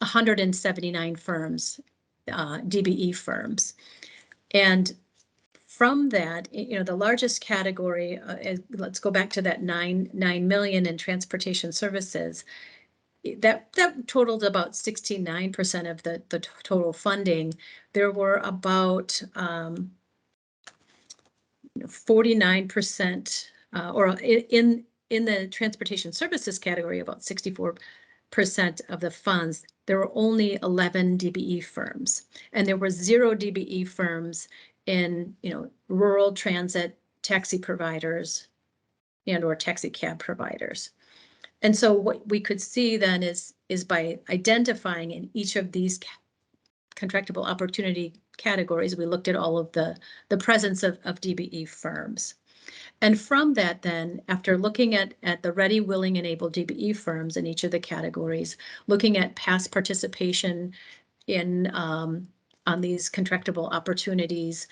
179 firms, DBE firms. And from that, the largest category, let's go back to that 9 million in transportation services. That totaled about 69% of the total funding. There were about 49%, or in the transportation services category, about 64% of the funds. There were only 11 DBE firms, and there were 0 DBE firms in rural transit taxi providers and/or taxi cab providers. And so what we could see then is by identifying in each of these contractable opportunity categories, we looked at all of the presence of DBE firms. And from that then, after looking at the ready, willing, and able DBE firms in each of the categories, looking at past participation in on these contractable opportunities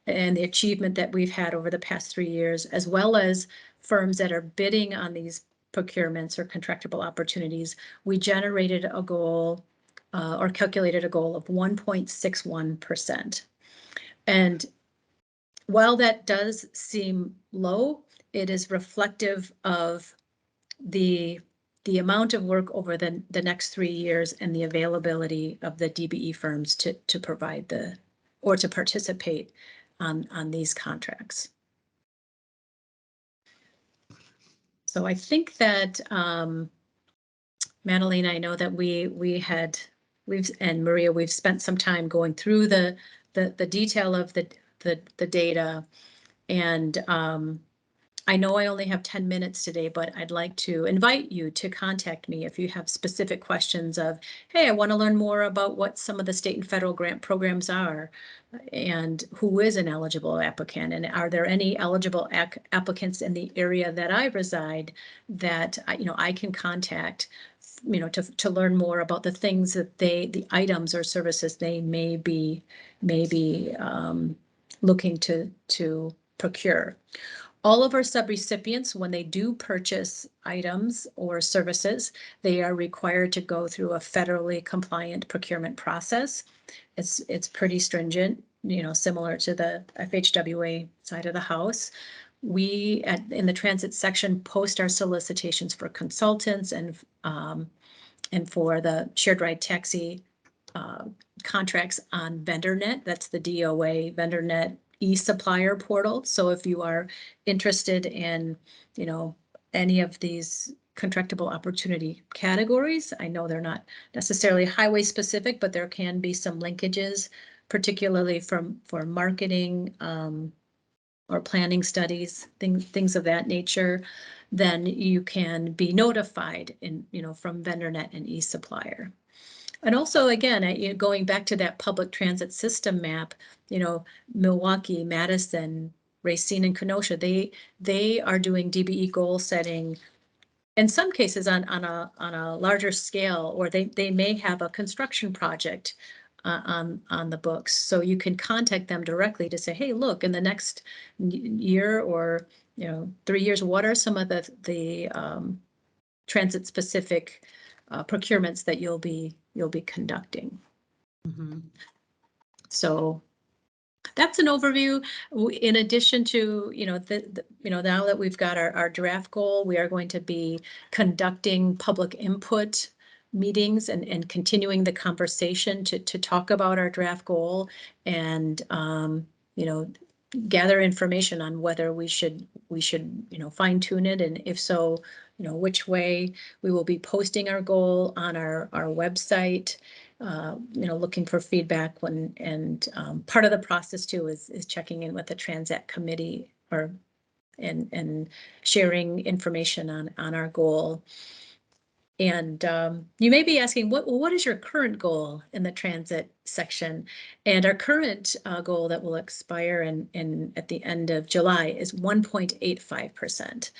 and the achievement that we've had over the past 3 years, as well as firms that are bidding on these procurements or contractable opportunities, we generated a goal or calculated a goal of 1.61%. And while that does seem low, it is reflective of the amount of work over the next 3 years and the availability of the DBE firms to provide or to participate on these contracts. So I think that, Madeline, I know that and Maria, we've spent some time going through the detail of the data. And I know I only have 10 minutes today, but I'd like to invite you to contact me if you have specific questions of, hey, I want to learn more about what some of the state and federal grant programs are and who is an eligible applicant, and are there any eligible applicants in the area that I reside that I can contact to learn more about the things that the items or services they may be looking to procure. All of our subrecipients, when they do purchase items or services, they are required to go through a federally compliant procurement process. It's pretty stringent, similar to the FHWA side of the house. We in the transit section post our solicitations for consultants and for the shared ride taxi contracts on VendorNet. That's the DOA VendorNet e-supplier portal. So if you are interested in, you know, any of these contractable opportunity categories, I know they're not necessarily highway specific, but there can be some linkages, particularly for marketing or planning studies, things of that nature. Then you can be notified in, you know, from VendorNet and e-supplier. And also, again, going back to that public transit system map, you know, Milwaukee, Madison, Racine, and Kenosha, they are doing DBE goal setting in some cases on a larger scale, or they may have a construction project on the books. So you can contact them directly to say, hey, look, in the next year or, you know, 3 years, what are some of the transit specific procurements that you'll be conducting. So that's an overview. In addition to, you know, you know, now that we've got our draft goal, we are going to be conducting public input meetings and continuing the conversation to talk about our draft goal and, you know, gather information on whether we should, you know, fine tune it. And if so, you know, which way. We will be posting our goal on our website, you know, looking for feedback and part of the process too is checking in with the Transact committee and sharing information on our goal. And you may be asking, what is your current goal in the transit section? And our current goal that will expire at the end of July is 1.85%.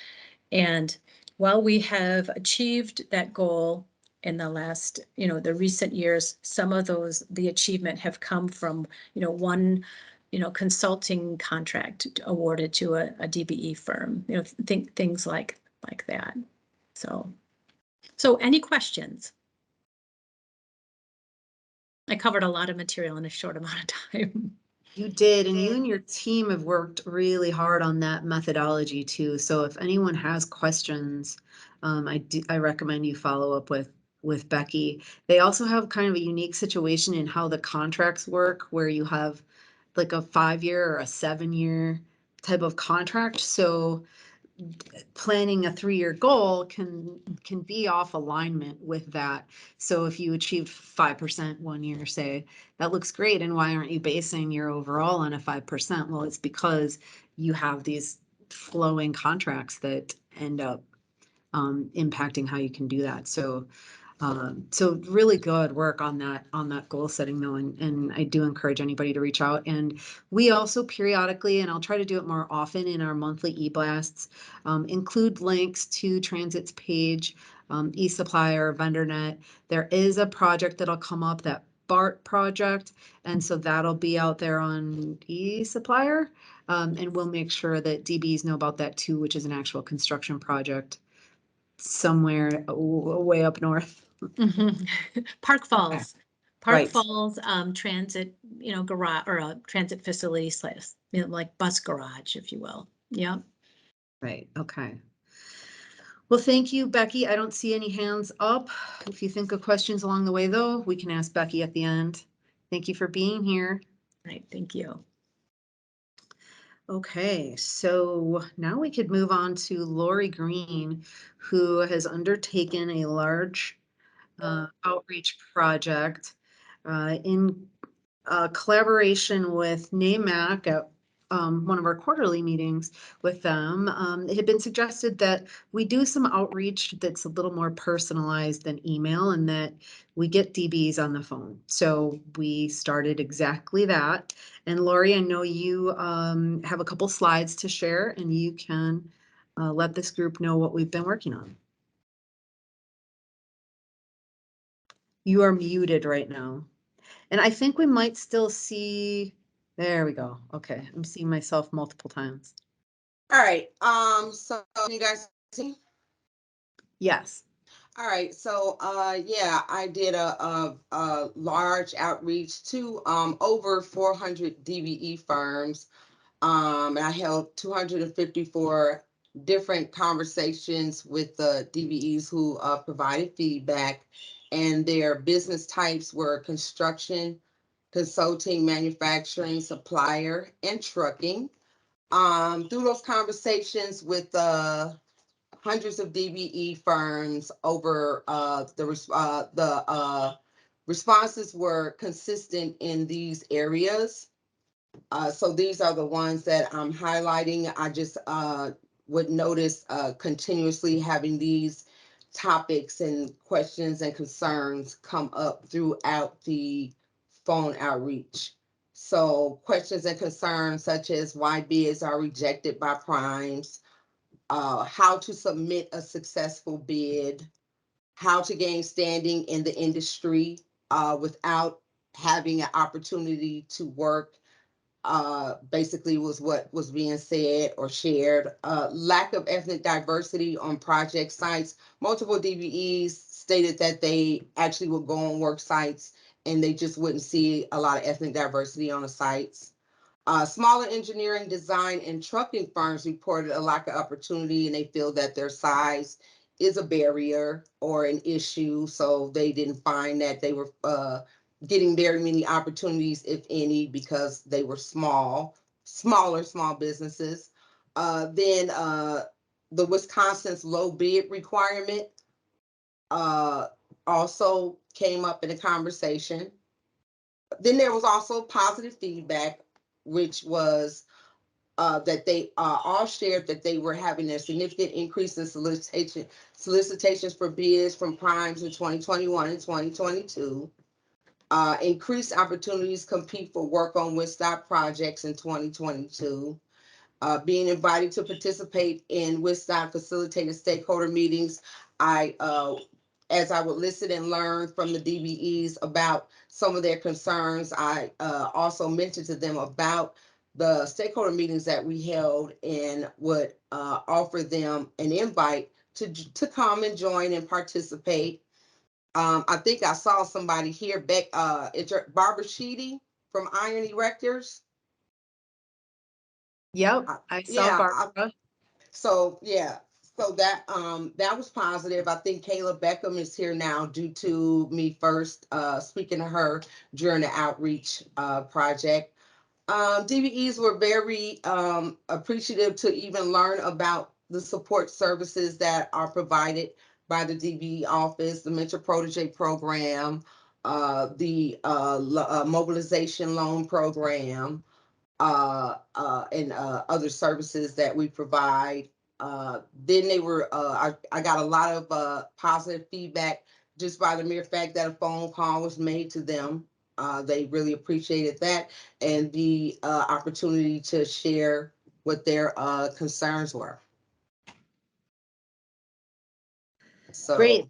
And while we have achieved that goal in the last, you know, the recent years, some of the achievement have come from, you know, one, you know, consulting contract awarded to a DBE firm, you know, things like that. So any questions? I covered a lot of material in a short amount of time. You did, and you and your team have worked really hard on that methodology too. So if anyone has questions, I recommend you follow up with Becky. They also have kind of a unique situation in how the contracts work, where you have like a 5-year or a 7-year type of contract. So planning a 3-year goal can be off alignment with that. So if you achieved 5% 1 year, say, that looks great. And why aren't you basing your overall on a 5%? Well, it's because you have these flowing contracts that end up impacting how you can do that. So really good work on that goal setting though. And I do encourage anybody to reach out. And we also periodically, and I'll try to do it more often in our monthly e-blasts, include links to Transit's page, eSupplier, VendorNet. There is a project that'll come up, that BART project. And so that'll be out there on eSupplier. And we'll make sure that DBs know about that too, which is an actual construction project somewhere way up north. Park Falls. Okay. Park Right. Falls transit, you know, garage or a transit facility slash, you know, like bus garage, if you will. Yeah. Right. Okay. Well, thank you, Becky. I don't see any hands up. If you think of questions along the way, though, we can ask Becky at the end. Thank you for being here. Right. Thank you. Okay, so now we could move on to Laurie Green, who has undertaken a large outreach project in collaboration with NAMAC at one of our quarterly meetings with them. It had been suggested that we do some outreach that's a little more personalized than email and that we get DBs on the phone. So we started exactly that. And Laurie, I know you have a couple slides to share and you can let this group know what we've been working on. You are muted right now. And I think we might still see, there we go. Okay, I'm seeing myself multiple times. All right, so you guys see? Yes. All right, so yeah, I did a large outreach to over 400 DBE firms. And I held 254 different conversations with the DBEs who provided feedback. and their business types were construction, consulting, manufacturing, supplier, and trucking. Through those conversations with hundreds of DBE firms over the responses were consistent in these areas. So these are the ones that I'm highlighting. I just would notice continuously having these topics and questions and concerns come up throughout the phone outreach. So questions and concerns such as why bids are rejected by primes, how to submit a successful bid, how to gain standing in the industry without having an opportunity to work, basically was what was being said or shared. Lack of ethnic diversity on project sites. Multiple DBEs stated that they actually would go on work sites and they just wouldn't see a lot of ethnic diversity on the sites. Smaller engineering, design, and trucking firms reported a lack of opportunity, and they feel that their size is a barrier or an issue, so they didn't find that they were getting very many opportunities, if any, because they were small businesses. Then the Wisconsin's low bid requirement also came up in a conversation. Then there was also positive feedback, which was that they all shared that they were having a significant increase in solicitations for bids from primes in 2021 and 2022. Increased opportunities compete for work on Woodstock projects in 2022. Being invited to participate in Woodstock facilitated stakeholder meetings. As I would listen and learn from the DBEs about some of their concerns, I also mentioned to them about the stakeholder meetings that we held and would offer them an invite to come and join and participate. I think I saw somebody here, it's Barbara Sheedy from Iron Erectors. Yep, I saw Barbara. So that was positive. I think Kayla Beckham is here now due to me first speaking to her during the outreach project. DBEs were very appreciative to even learn about the support services that are provided by the DBE office, the Mentor Protege program, the mobilization loan program, and other services that we provide. Then they were, I got a lot of positive feedback just by the mere fact that a phone call was made to them. They really appreciated that and the opportunity to share what their concerns were. So, great,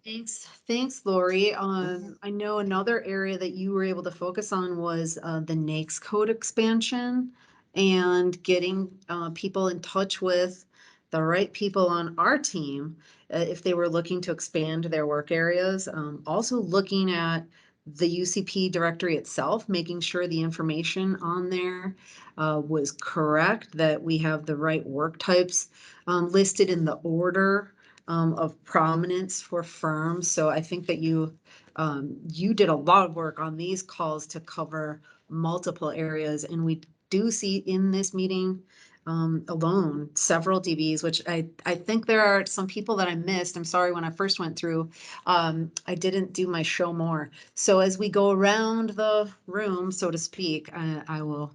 thanks, Laurie. I know another area that you were able to focus on was the NAICS code expansion and getting people in touch with the right people on our team if they were looking to expand their work areas. Also looking at the UCP directory itself, making sure the information on there was correct, that we have the right work types listed in the order of prominence for firms. So I think that you did a lot of work on these calls to cover multiple areas, and we do see in this meeting alone several DBs, which I think there are some people that I missed. I'm sorry, when I first went through, I didn't do my show more. So as we go around the room, so to speak, I will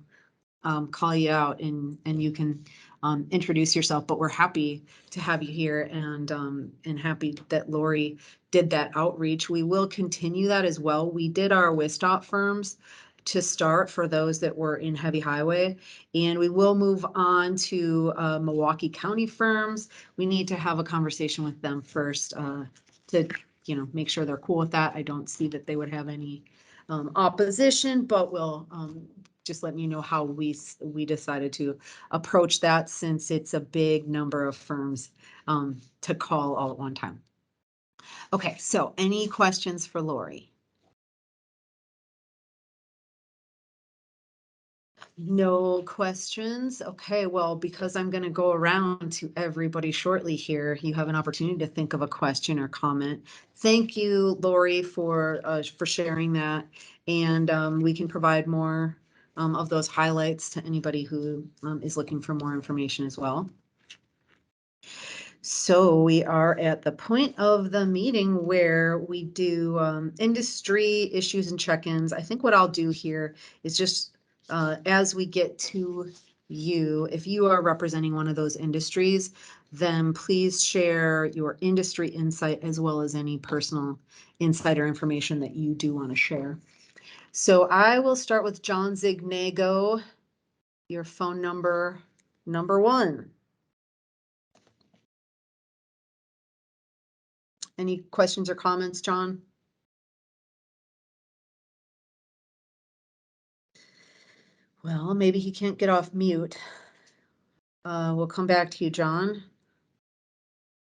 call you out and you can introduce yourself, but we're happy to have you here and happy that Laurie did that outreach. We will continue that as well. We did our WISTOP firms to start for those that were in heavy highway, and we will move on to Milwaukee County firms. We need to have a conversation with them first to make sure they're cool with that. I don't see that they would have any opposition, but we'll just letting you know how we decided to approach that, since it's a big number of firms to call all at one time. Okay, so any questions for Laurie? No questions? Okay, well, because I'm gonna go around to everybody shortly here, you have an opportunity to think of a question or comment. Thank you, Laurie, for sharing that. And we can provide more of those highlights to anybody who is looking for more information as well. So we are at the point of the meeting where we do industry issues and check-ins. I think what I'll do here is just as we get to you, if you are representing one of those industries, then please share your industry insight as well as any personal insider information that you do want to share. So I will start with John Zignago, your phone number 1. Any questions or comments, John? Well, maybe he can't get off mute. We'll come back to you, John.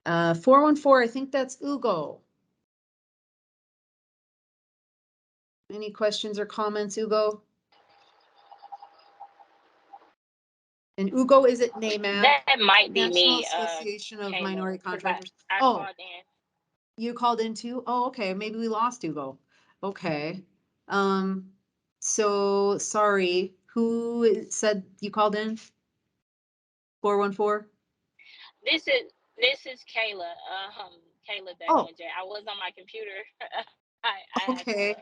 414, I think that's Ugo. Any questions or comments, Ugo? And Ugo, is it NAMAC? That might be National me, Association of Kayla, Minority 'cause Contractors. I Oh, called in. you called in too? Oh, okay, maybe we lost Ugo. Okay. So sorry, who said you called in? 414? This is Kayla. Kayla Oh, J. I was on my computer. I had okay. to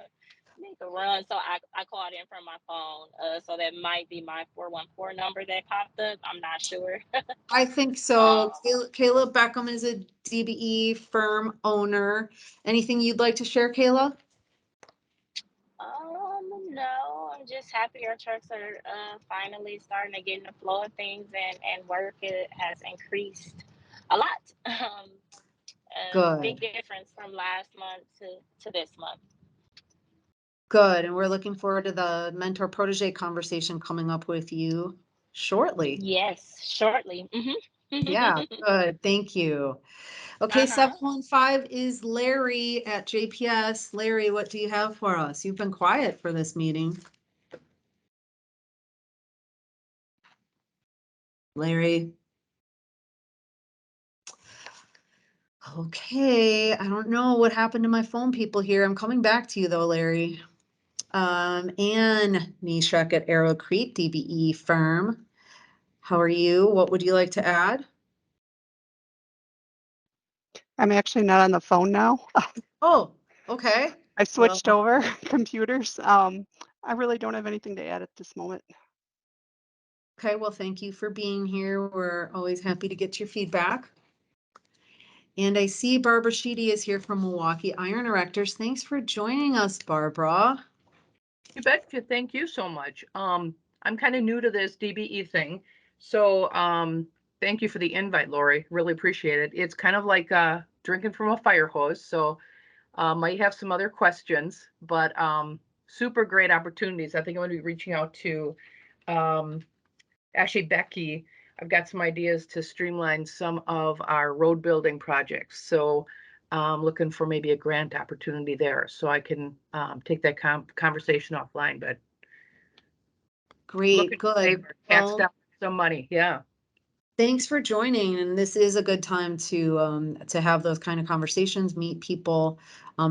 make a run, so I called in from my phone. So that might be my 414 number that popped up. I'm not sure. I think so. Kayla Beckham is a DBE firm owner. Anything you'd like to share, Kayla? No, I'm just happy our trucks are finally starting to get in the flow of things, and work has increased a lot. Big Good. difference from last month to this month. Good. And we're looking forward to the mentor protege conversation coming up with you shortly. Yes, shortly. Yeah, good. Thank you. Okay, 715 is Larry at JPS. Larry, what do you have for us? You've been quiet for this meeting. Larry. Okay, I don't know what happened to my phone people here. I'm coming back to you though, Larry. Anne Nishak at Arrow Creek DBE firm. How are you? What would you like to add? I'm actually not on the phone now. Oh, okay. I switched over computers. I really don't have anything to add at this moment. Okay, well, thank you for being here. We're always happy to get your feedback. And I see Barbara Sheedy is here from Milwaukee Iron Erectors. Thanks for joining us, Barbara. You betcha. Thank you so much. I'm kind of new to this DBE thing. So thank you for the invite, Laurie. Really appreciate it. It's kind of like drinking from a fire hose. So might have some other questions, but super great opportunities. I think I'm going to be reaching out to actually Becky. I've got some ideas to streamline some of our road building projects. So looking for maybe a grant opportunity there, so I can take that conversation offline. But Great, good. Cast out some money, yeah. Thanks for joining, and this is a good time to have those kind of conversations, meet people,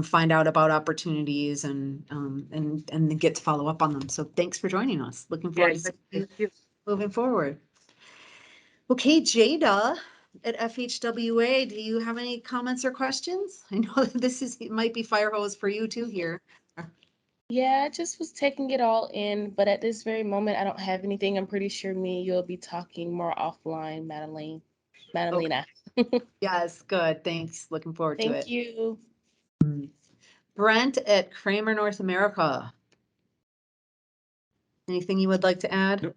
find out about opportunities, and get to follow up on them. So thanks for joining us. Looking forward to seeing you moving forward. Okay, Jada at FHWA, do you have any comments or questions? I know this it might be fire hose for you too here. Yeah, I just was taking it all in, but at this very moment, I don't have anything. I'm pretty sure you'll be talking more offline, Madalena. Okay. Yes, good. Thanks. Looking forward to it. Thank you. Brent at Kramer North America. Anything you would like to add?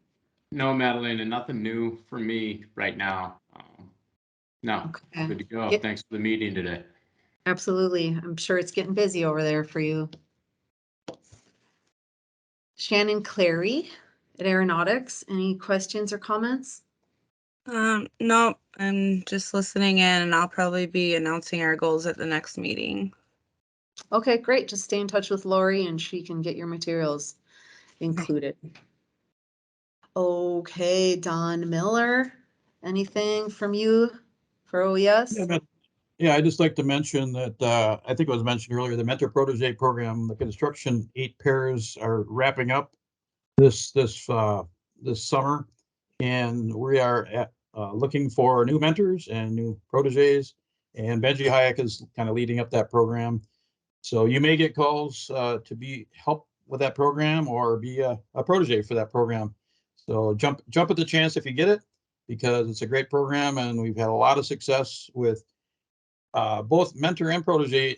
No, Madalena, nothing new for me right now. No, Okay. good to go. Thanks for the meeting today. Absolutely. I'm sure it's getting busy over there for you. Shannon Clary at Aeronautics. Any questions or comments? No, I'm just listening in, and I'll probably be announcing our goals at the next meeting. Okay, great. Just stay in touch with Laurie and she can get your materials included. Okay, Don Miller, anything from you for OES? Yeah, I'd just like to mention that I think it was mentioned earlier, the mentor protege program, the construction 8 pairs are wrapping up this summer, and we are looking for new mentors and new proteges. And Benji Hayek is kind of leading up that program. So you may get calls to be help with that program or be a protege for that program. So jump at the chance if you get it, because it's a great program and we've had a lot of success with both mentor and protege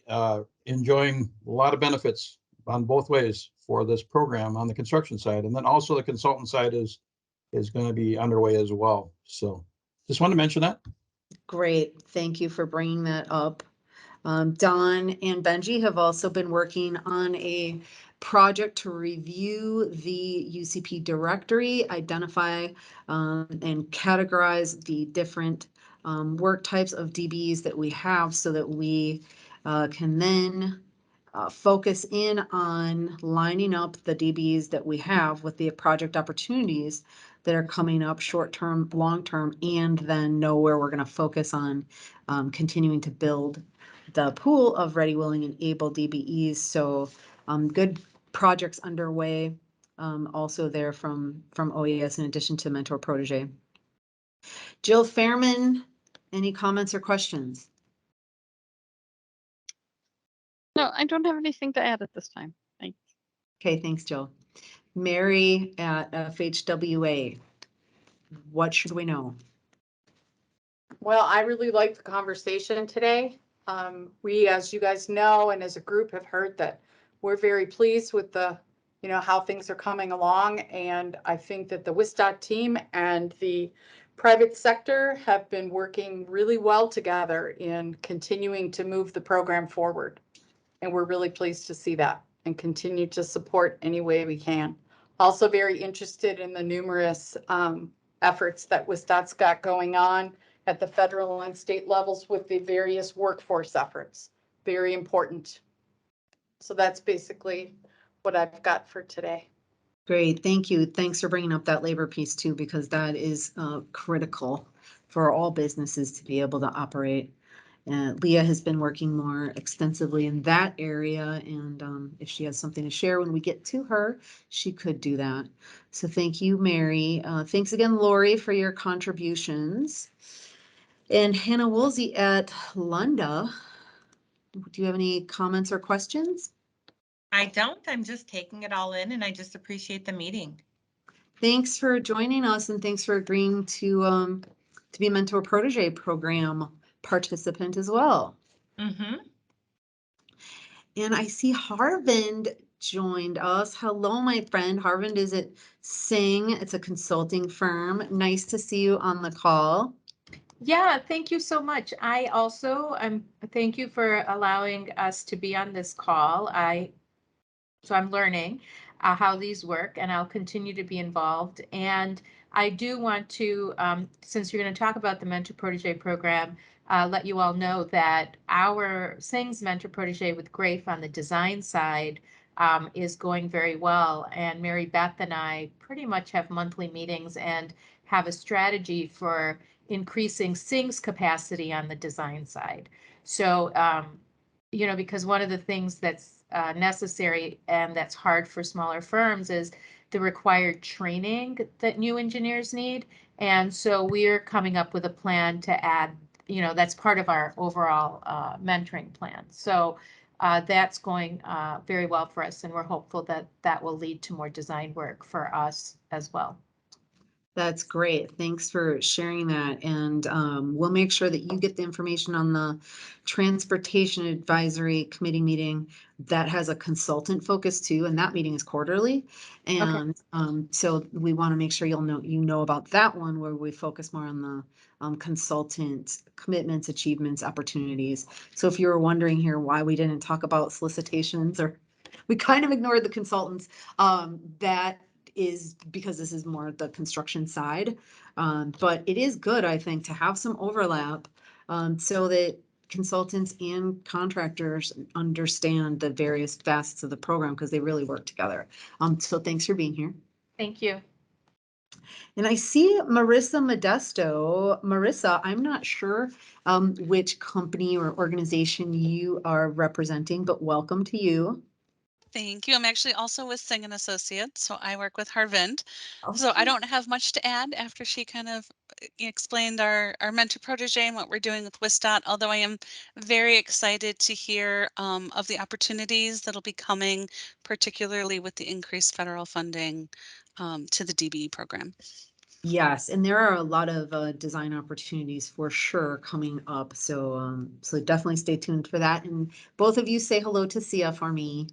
enjoying a lot of benefits on both ways for this program on the construction side. And then also the consultant side is going to be underway as well. So just wanted to mention that. Great. Thank you for bringing that up. Don and Benji have also been working on a project to review the UCP directory, identify and categorize the different work types of DBs that we have so that we can then focus in on lining up the DBs that we have with the project opportunities that are coming up short-term, long-term, and then know where we're going to focus on continuing to build the pool of ready, willing, and able DBEs. So good projects underway also there from OES in addition to mentor protege. Jill Fairman, any comments or questions? No, I don't have anything to add at this time. Thanks. Okay, thanks, Jill. Mary at FHWA, what should we know? Well, I really liked the conversation today. We, as you guys know, and as a group have heard that we're very pleased with the, how things are coming along. And I think that the WISDOT team and the private sector have been working really well together in continuing to move the program forward. And we're really pleased to see that and continue to support any way we can. Also very interested in the numerous efforts that WISDOT's got going on at the federal and state levels with the various workforce efforts. Very important. So that's basically what I've got for today. Great, thank you. Thanks for bringing up that labor piece too, because that is critical for all businesses to be able to operate. Leah has been working more extensively in that area, and if she has something to share when we get to her, she could do that. So thank you, Mary. Thanks again, Laurie, for your contributions. And Hannah Woolsey at Lunda, do you have any comments or questions? I don't. I'm just taking it all in, and I just appreciate the meeting. Thanks for joining us, and thanks for agreeing to be a mentor protege program participant as well. Mm-hmm. And I see Harvind joined us. Hello, my friend. Harvind is at Sing. It's a consulting firm. Nice to see you on the call. Yeah, thank you so much. I also thank you for allowing us to be on this call. So I'm learning how these work, and I'll continue to be involved. And I do want to, since you're going to talk about the Mentor Protege program, let you all know that our Sings Mentor Protege with Grafe on the design side is going very well. And Mary Beth and I pretty much have monthly meetings and have a strategy for increasing Sings capacity on the design side. So, because one of the things that's necessary and that's hard for smaller firms is the required training that new engineers need. And so we're coming up with a plan to add, that's part of our overall mentoring plan. So that's going very well for us, and we're hopeful that that will lead to more design work for us as well. That's great. Thanks for sharing that. And we'll make sure that you get the information on the Transportation Advisory Committee meeting that has a consultant focus too. And that meeting is quarterly. And so we want to make sure you know about that one where we focus more on the consultant commitments, achievements, opportunities. So if you were wondering here why we didn't talk about solicitations, or we kind of ignored the consultants, that is because this is more the construction side, but it is good, I think, to have some overlap so that consultants and contractors understand the various facets of the program, because they really work together. So thanks for being here. Thank you. And I see Marissa Modesto. Marissa, I'm not sure which company or organization you are representing, but welcome to you. Thank you. I'm actually also with Singh & Associates, so I work with Harvind. So I don't have much to add after she kind of explained our mentor protege and what we're doing with WISDOT, although I am very excited to hear of the opportunities that'll be coming, particularly with the increased federal funding to the DBE program. Yes, and there are a lot of design opportunities for sure coming up. So so definitely stay tuned for that. And both of you say hello to Sia for me.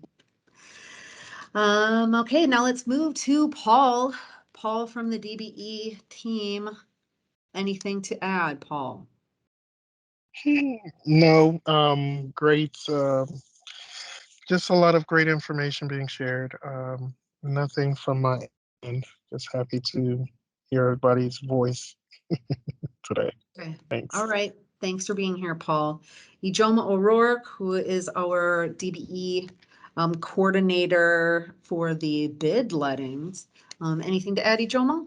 Okay, now let's move to Paul. Paul from the DBE team. Anything to add, Paul? No, great. Just a lot of great information being shared. Nothing from my end. Just happy to hear everybody's voice today. Okay. Thanks. All right. Thanks for being here, Paul. Ijoma O'Rourke, who is our DBE coordinator for the bid lettings. Anything to add, Ijoma?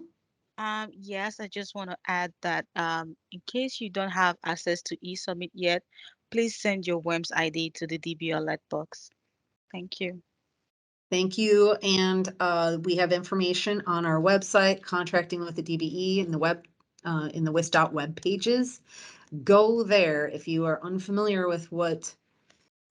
Yes, I just want to add that in case you don't have access to eSubmit yet, please send your WEMS ID to the DB Alert box. Thank you. Thank you. And we have information on our website, contracting with the DBE, in the WISDOT web pages. Go there if you are unfamiliar with what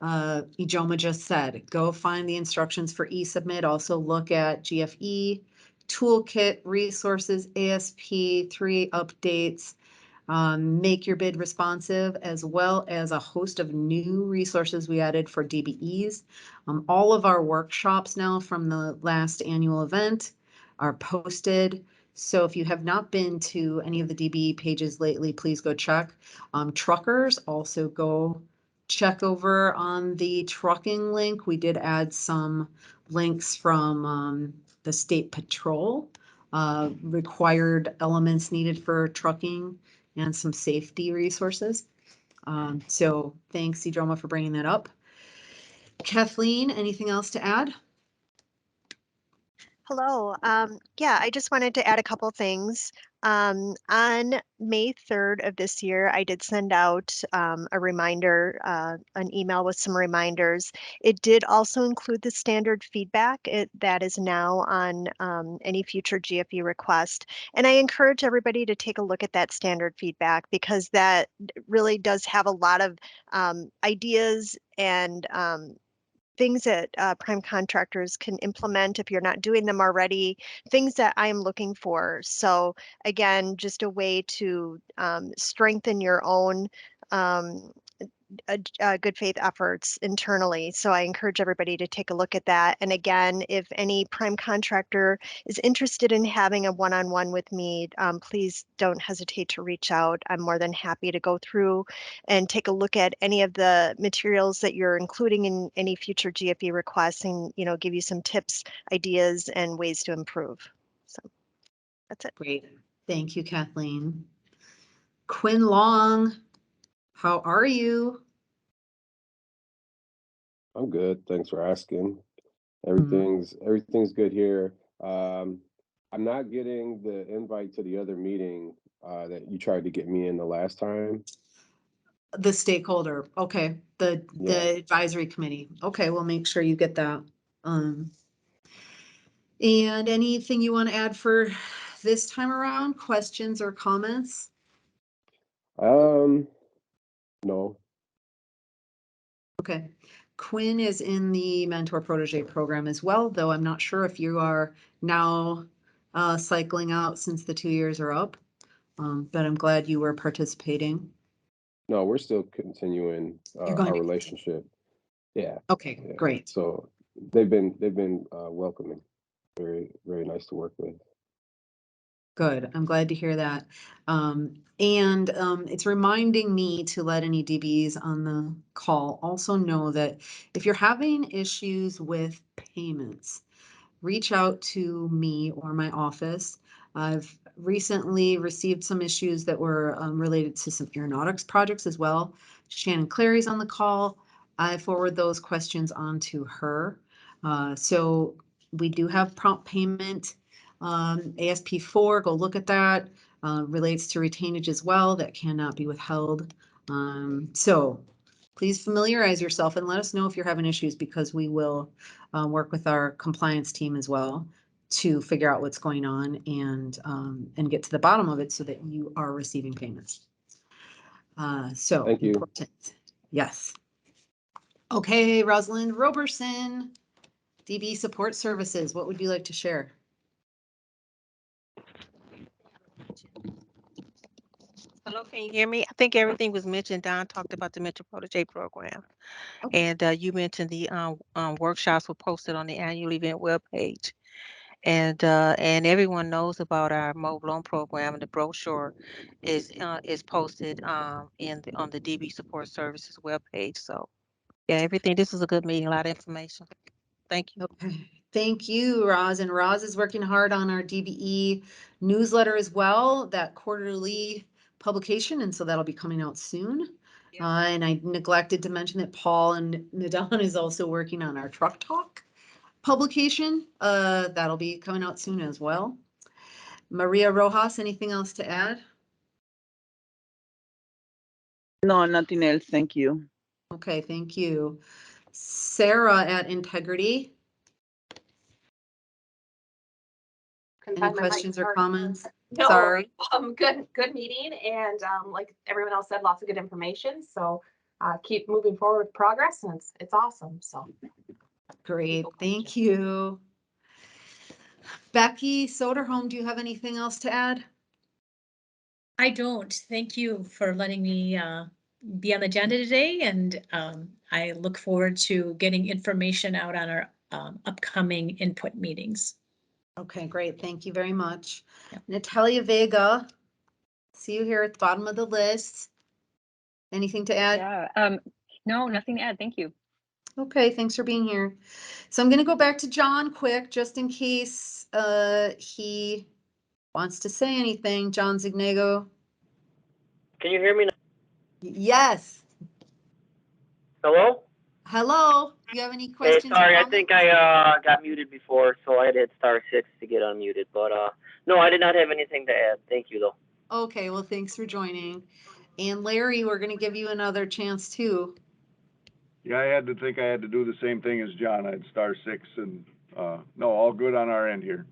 Ijoma just said. Go find the instructions for eSubmit. Also look at GFE, toolkit, resources, ASP, 3 updates, make your bid responsive, as well as a host of new resources we added for DBEs. All of our workshops now from the last annual event are posted. So if you have not been to any of the DBE pages lately, please go check. Truckers, also go check over on the trucking link. We did add some links from the State Patrol, required elements needed for trucking, and some safety resources. So thanks, Ijoma, for bringing that up. Kathleen, anything else to add? Hello. Yeah, I just wanted to add a couple things. On May 3rd of this year, I did send out a reminder, an email with some reminders. It did also include the standard feedback that is now on any future GFE request. And I encourage everybody to take a look at that standard feedback because that really does have a lot of ideas and things that prime contractors can implement if you're not doing them already, things that I'm looking for. So again, just a way to strengthen your own good faith efforts internally. So I encourage everybody to take a look at that. And again, if any prime contractor is interested in having a one-on-one with me, please don't hesitate to reach out. I'm more than happy to go through and take a look at any of the materials that you're including in any future GFE requests and, you know, give you some tips, ideas, and ways to improve. So that's it. Great. Thank you, Kathleen. Quinn Long, how are you? I'm good. Thanks for asking. Everything's good here. I'm not getting the invite to the other meeting that you tried to get me in the last time. The stakeholder. Okay. The advisory committee. Okay, we'll make sure you get that. And anything you want to add for this time around? Questions or comments? No. Okay. Quinn is in the mentor protege program as well, though I'm not sure if you are now cycling out since the 2 years are up. But I'm glad you were participating. No, we're still continuing our relationship. Yeah. Okay, yeah. Great. So they've been welcoming, very, very nice to work with. Good. I'm glad to hear that. It's reminding me to let any DBs on the call also know that if you're having issues with payments, reach out to me or my office. I've recently received some issues that were related to some aeronautics projects as well. Shannon Clary's on the call. I forward those questions on to her. So we do have prompt payment ASP4, go look at that. Relates to retainage as well. That cannot be withheld. So please familiarize yourself and let us know if you're having issues, because we will work with our compliance team as well to figure out what's going on and get to the bottom of it so that you are receiving payments. So Thank you. important. Yes. Okay, Rosalind Roberson, DB Support Services. What would you like to share? Hello, can you hear me? I think everything was mentioned. Don talked about the Mentor Protege program. And you mentioned the workshops were posted on the annual event webpage. And everyone knows about our mobile loan program, and the brochure is posted on the DB Support Services webpage. So yeah, everything. This was a good meeting, a lot of information. Thank you. Okay. Thank you, Roz. And Roz is working hard on our DBE newsletter as well, that quarterly publication. And so that'll be coming out soon. And I neglected to mention that Paul and Nadine is also working on our Truck Talk publication. That'll be coming out soon as well. Maria Rojas, anything else to add? No, nothing else. Thank you. Okay, thank you. Sarah at Integrity. Any questions or comments? No, Sorry. good meeting, and like everyone else said, lots of good information. So keep moving forward with progress, and it's awesome. So great, thank you. Becky Soderholm, do you have anything else to add? I don't. Thank you for letting me be on the agenda today, and I look forward to getting information out on our upcoming input meetings. Okay, great. Thank you very much. Yep. Natalia Vega, see you here at the bottom of the list. Anything to add? Yeah, no, nothing to add. Thank you. Okay, thanks for being here. So I'm going to go back to John quick, just in case he wants to say anything. John Zignego. Can you hear me now? Yes. Hello? Hello. Do you have any questions? Hey, sorry, I think I got muted before, so I had to hit *6 to get unmuted. But no, I did not have anything to add. Thank you, though. Okay, well, thanks for joining. And Larry, we're going to give you another chance too. Yeah, I had to think I had to do the same thing as John. I had *6 and no, all good on our end here.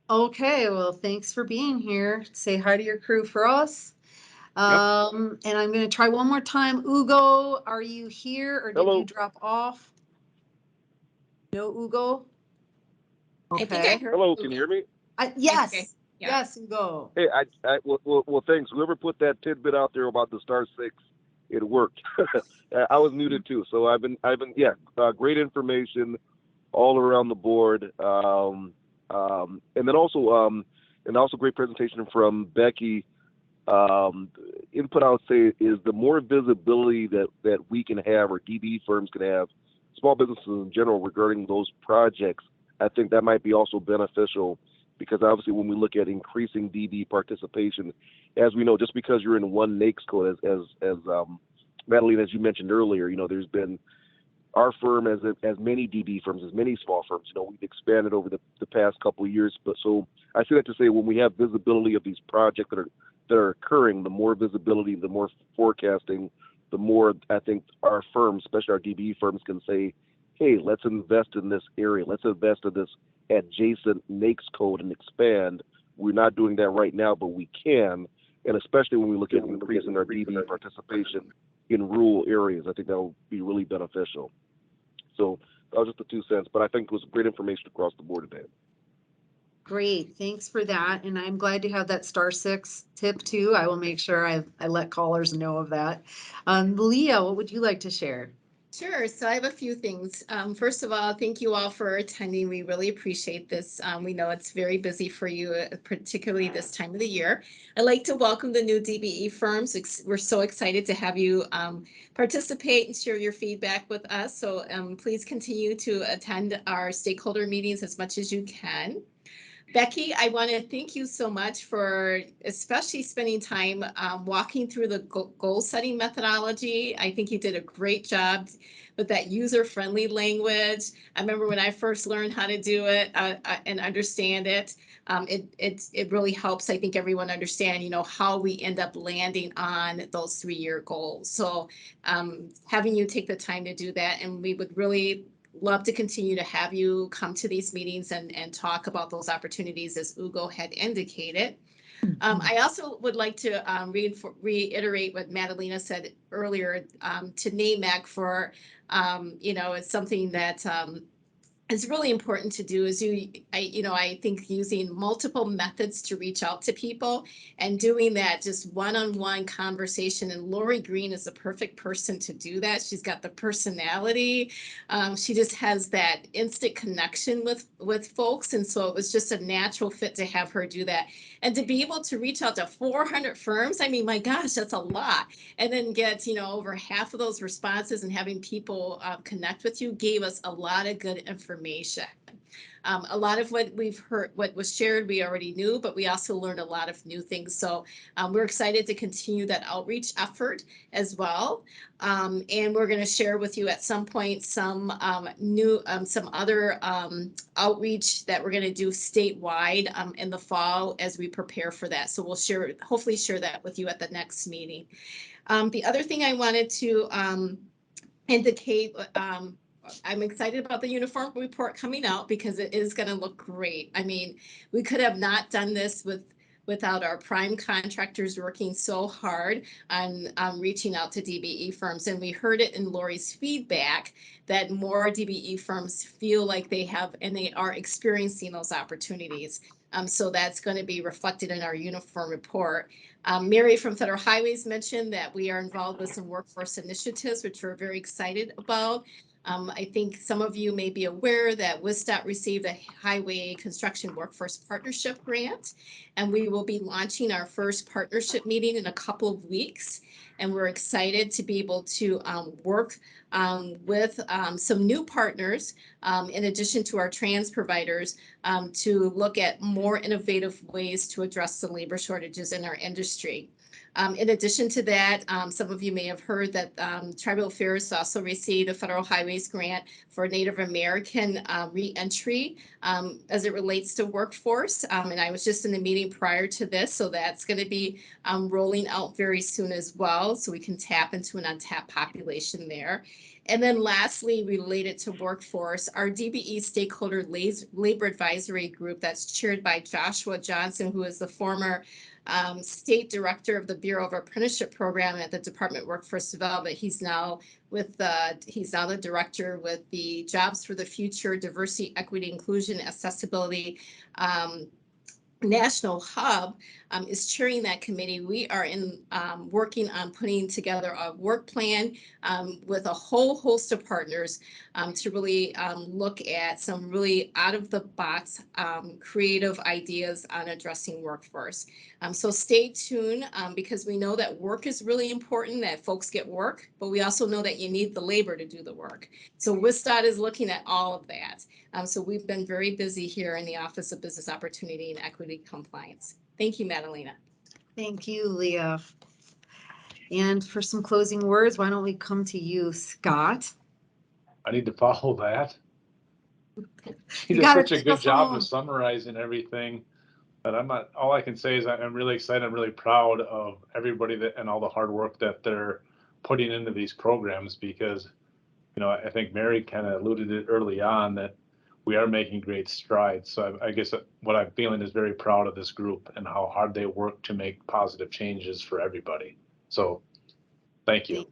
Okay, well, thanks for being here. Say hi to your crew for us. And I'm going to try one more time. Ugo, are you here or did you drop off? No, Ugo? Okay. I think I heard Hello, Ugo. can you hear me? Yes. Okay. Yeah. Yes, Ugo. Hey, well, thanks. Whoever put that tidbit out there about the *6, it worked. I was muted too, so I've been, great information all around the board. And then also great presentation from Becky. Input I would say is the more visibility that we can have, or DB firms can have, small businesses in general, regarding those projects, I think that might be also beneficial, because obviously when we look at increasing DB participation, as we know, just because you're in one NAICS code, as Madeline, as you mentioned earlier, there's been our firm as many DB firms, as many small firms. We've expanded over the past couple of years. But so I say that to say, when we have visibility of these projects that are occurring, the more visibility, the more forecasting, the more I think our firms, especially our DB firms, can say, hey, let's invest in this area. Let's invest in this adjacent NAICS code and expand. We're not doing that right now, but we can. And especially when we look at increasing our DB participation in rural areas, I think that will be really beneficial. So that was just the 2 cents, but I think it was great information across the board today. Great, thanks for that. And I'm glad to have that *6 tip too. I will make sure I let callers know of that. Leah, what would you like to share? Sure. So I have a few things. First of all, thank you all for attending. We really appreciate this. We know it's very busy for you, particularly this time of the year. I'd like to welcome the new DBE firms. We're so excited to have you participate and share your feedback with us. So please continue to attend our stakeholder meetings as much as you can. Becky, I want to thank you so much for especially spending time walking through the goal setting methodology. I think you did a great job with that user-friendly language. I remember when I first learned how to do it and understand it. It really helps, I think, everyone understand, how we end up landing on those 3-year goals. So having you take the time to do that, and we would really love to continue to have you come to these meetings and talk about those opportunities as Ugo had indicated. I also would like to reiterate what Madalena said earlier, to NAMAC for, it's something that it's really important to do is I think using multiple methods to reach out to people and doing that just one-on-one conversation. And Laurie Green is the perfect person to do that. She's got the personality. She just has that instant connection with folks. And so it was just a natural fit to have her do that. And to be able to reach out to 400 firms, I mean, my gosh, that's a lot. And then get, over half of those responses and having people connect with you gave us a lot of good information. A lot of what we've heard, what was shared, we already knew, but we also learned a lot of new things. So we're excited to continue that outreach effort as well. And we're going to share with you at some point some some other outreach that we're going to do statewide in the fall as we prepare for that. So we'll hopefully share that with you at the next meeting. The other thing I wanted to indicate, I'm excited about the uniform report coming out because it is going to look great. I mean, we could have not done this without our prime contractors working so hard on reaching out to DBE firms. And we heard it in Laurie's feedback that more DBE firms feel like they have and they are experiencing those opportunities. So that's going to be reflected in our uniform report. Mary from Federal Highways mentioned that we are involved with some workforce initiatives, which we're very excited about. I think some of you may be aware that WSDOT received a Highway Construction Workforce Partnership Grant, and we will be launching our first partnership meeting in a couple of weeks. And we're excited to be able to work with some new partners, in addition to our trans providers, to look at more innovative ways to address the labor shortages in our industry. In addition to that, some of you may have heard that Tribal Affairs also received a Federal Highways grant for Native American re-entry as it relates to workforce. And I was just in the meeting prior to this, so that's going to be rolling out very soon as well, so we can tap into an untapped population there. And then lastly, related to workforce, our DBE Stakeholder Labor Advisory Group that's chaired by Joshua Johnson, who is the former state director of the Bureau of Apprenticeship Program at the Department of Workforce Development. He's now the director with the Jobs for the Future, Diversity, Equity, Inclusion, Accessibility National Hub, is chairing that committee. We are working on putting together a work plan with a whole host of partners to really look at some really out of the box creative ideas on addressing workforce. So stay tuned because we know that work is really important, that folks get work, but we also know that you need the labor to do the work. So WSDOT is looking at all of that. So we've been very busy here in the Office of Business Opportunity and Equity Compliance. Thank you, Madalena. Thank you, Leah. And for some closing words, why don't we come to you, Scott? I need to follow that. You did such a good job of summarizing everything. But all I can say is I'm really excited. I'm really proud of everybody and all the hard work that they're putting into these programs, because, I think Mary kind of alluded to it early on that we are making great strides. So I guess what I'm feeling is very proud of this group and how hard they work to make positive changes for everybody. So thank you.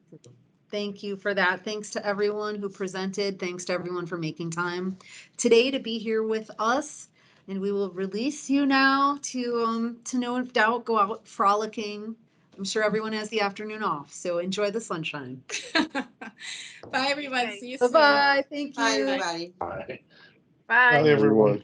Thank you for that. Thanks to everyone who presented. Thanks to everyone for making time today to be here with us. And we will release you now to no doubt go out frolicking. I'm sure everyone has the afternoon off, so enjoy the sunshine. Bye, everyone. See you soon. Bye-bye. Thank you. Bye, everybody. Bye. Bye, everyone.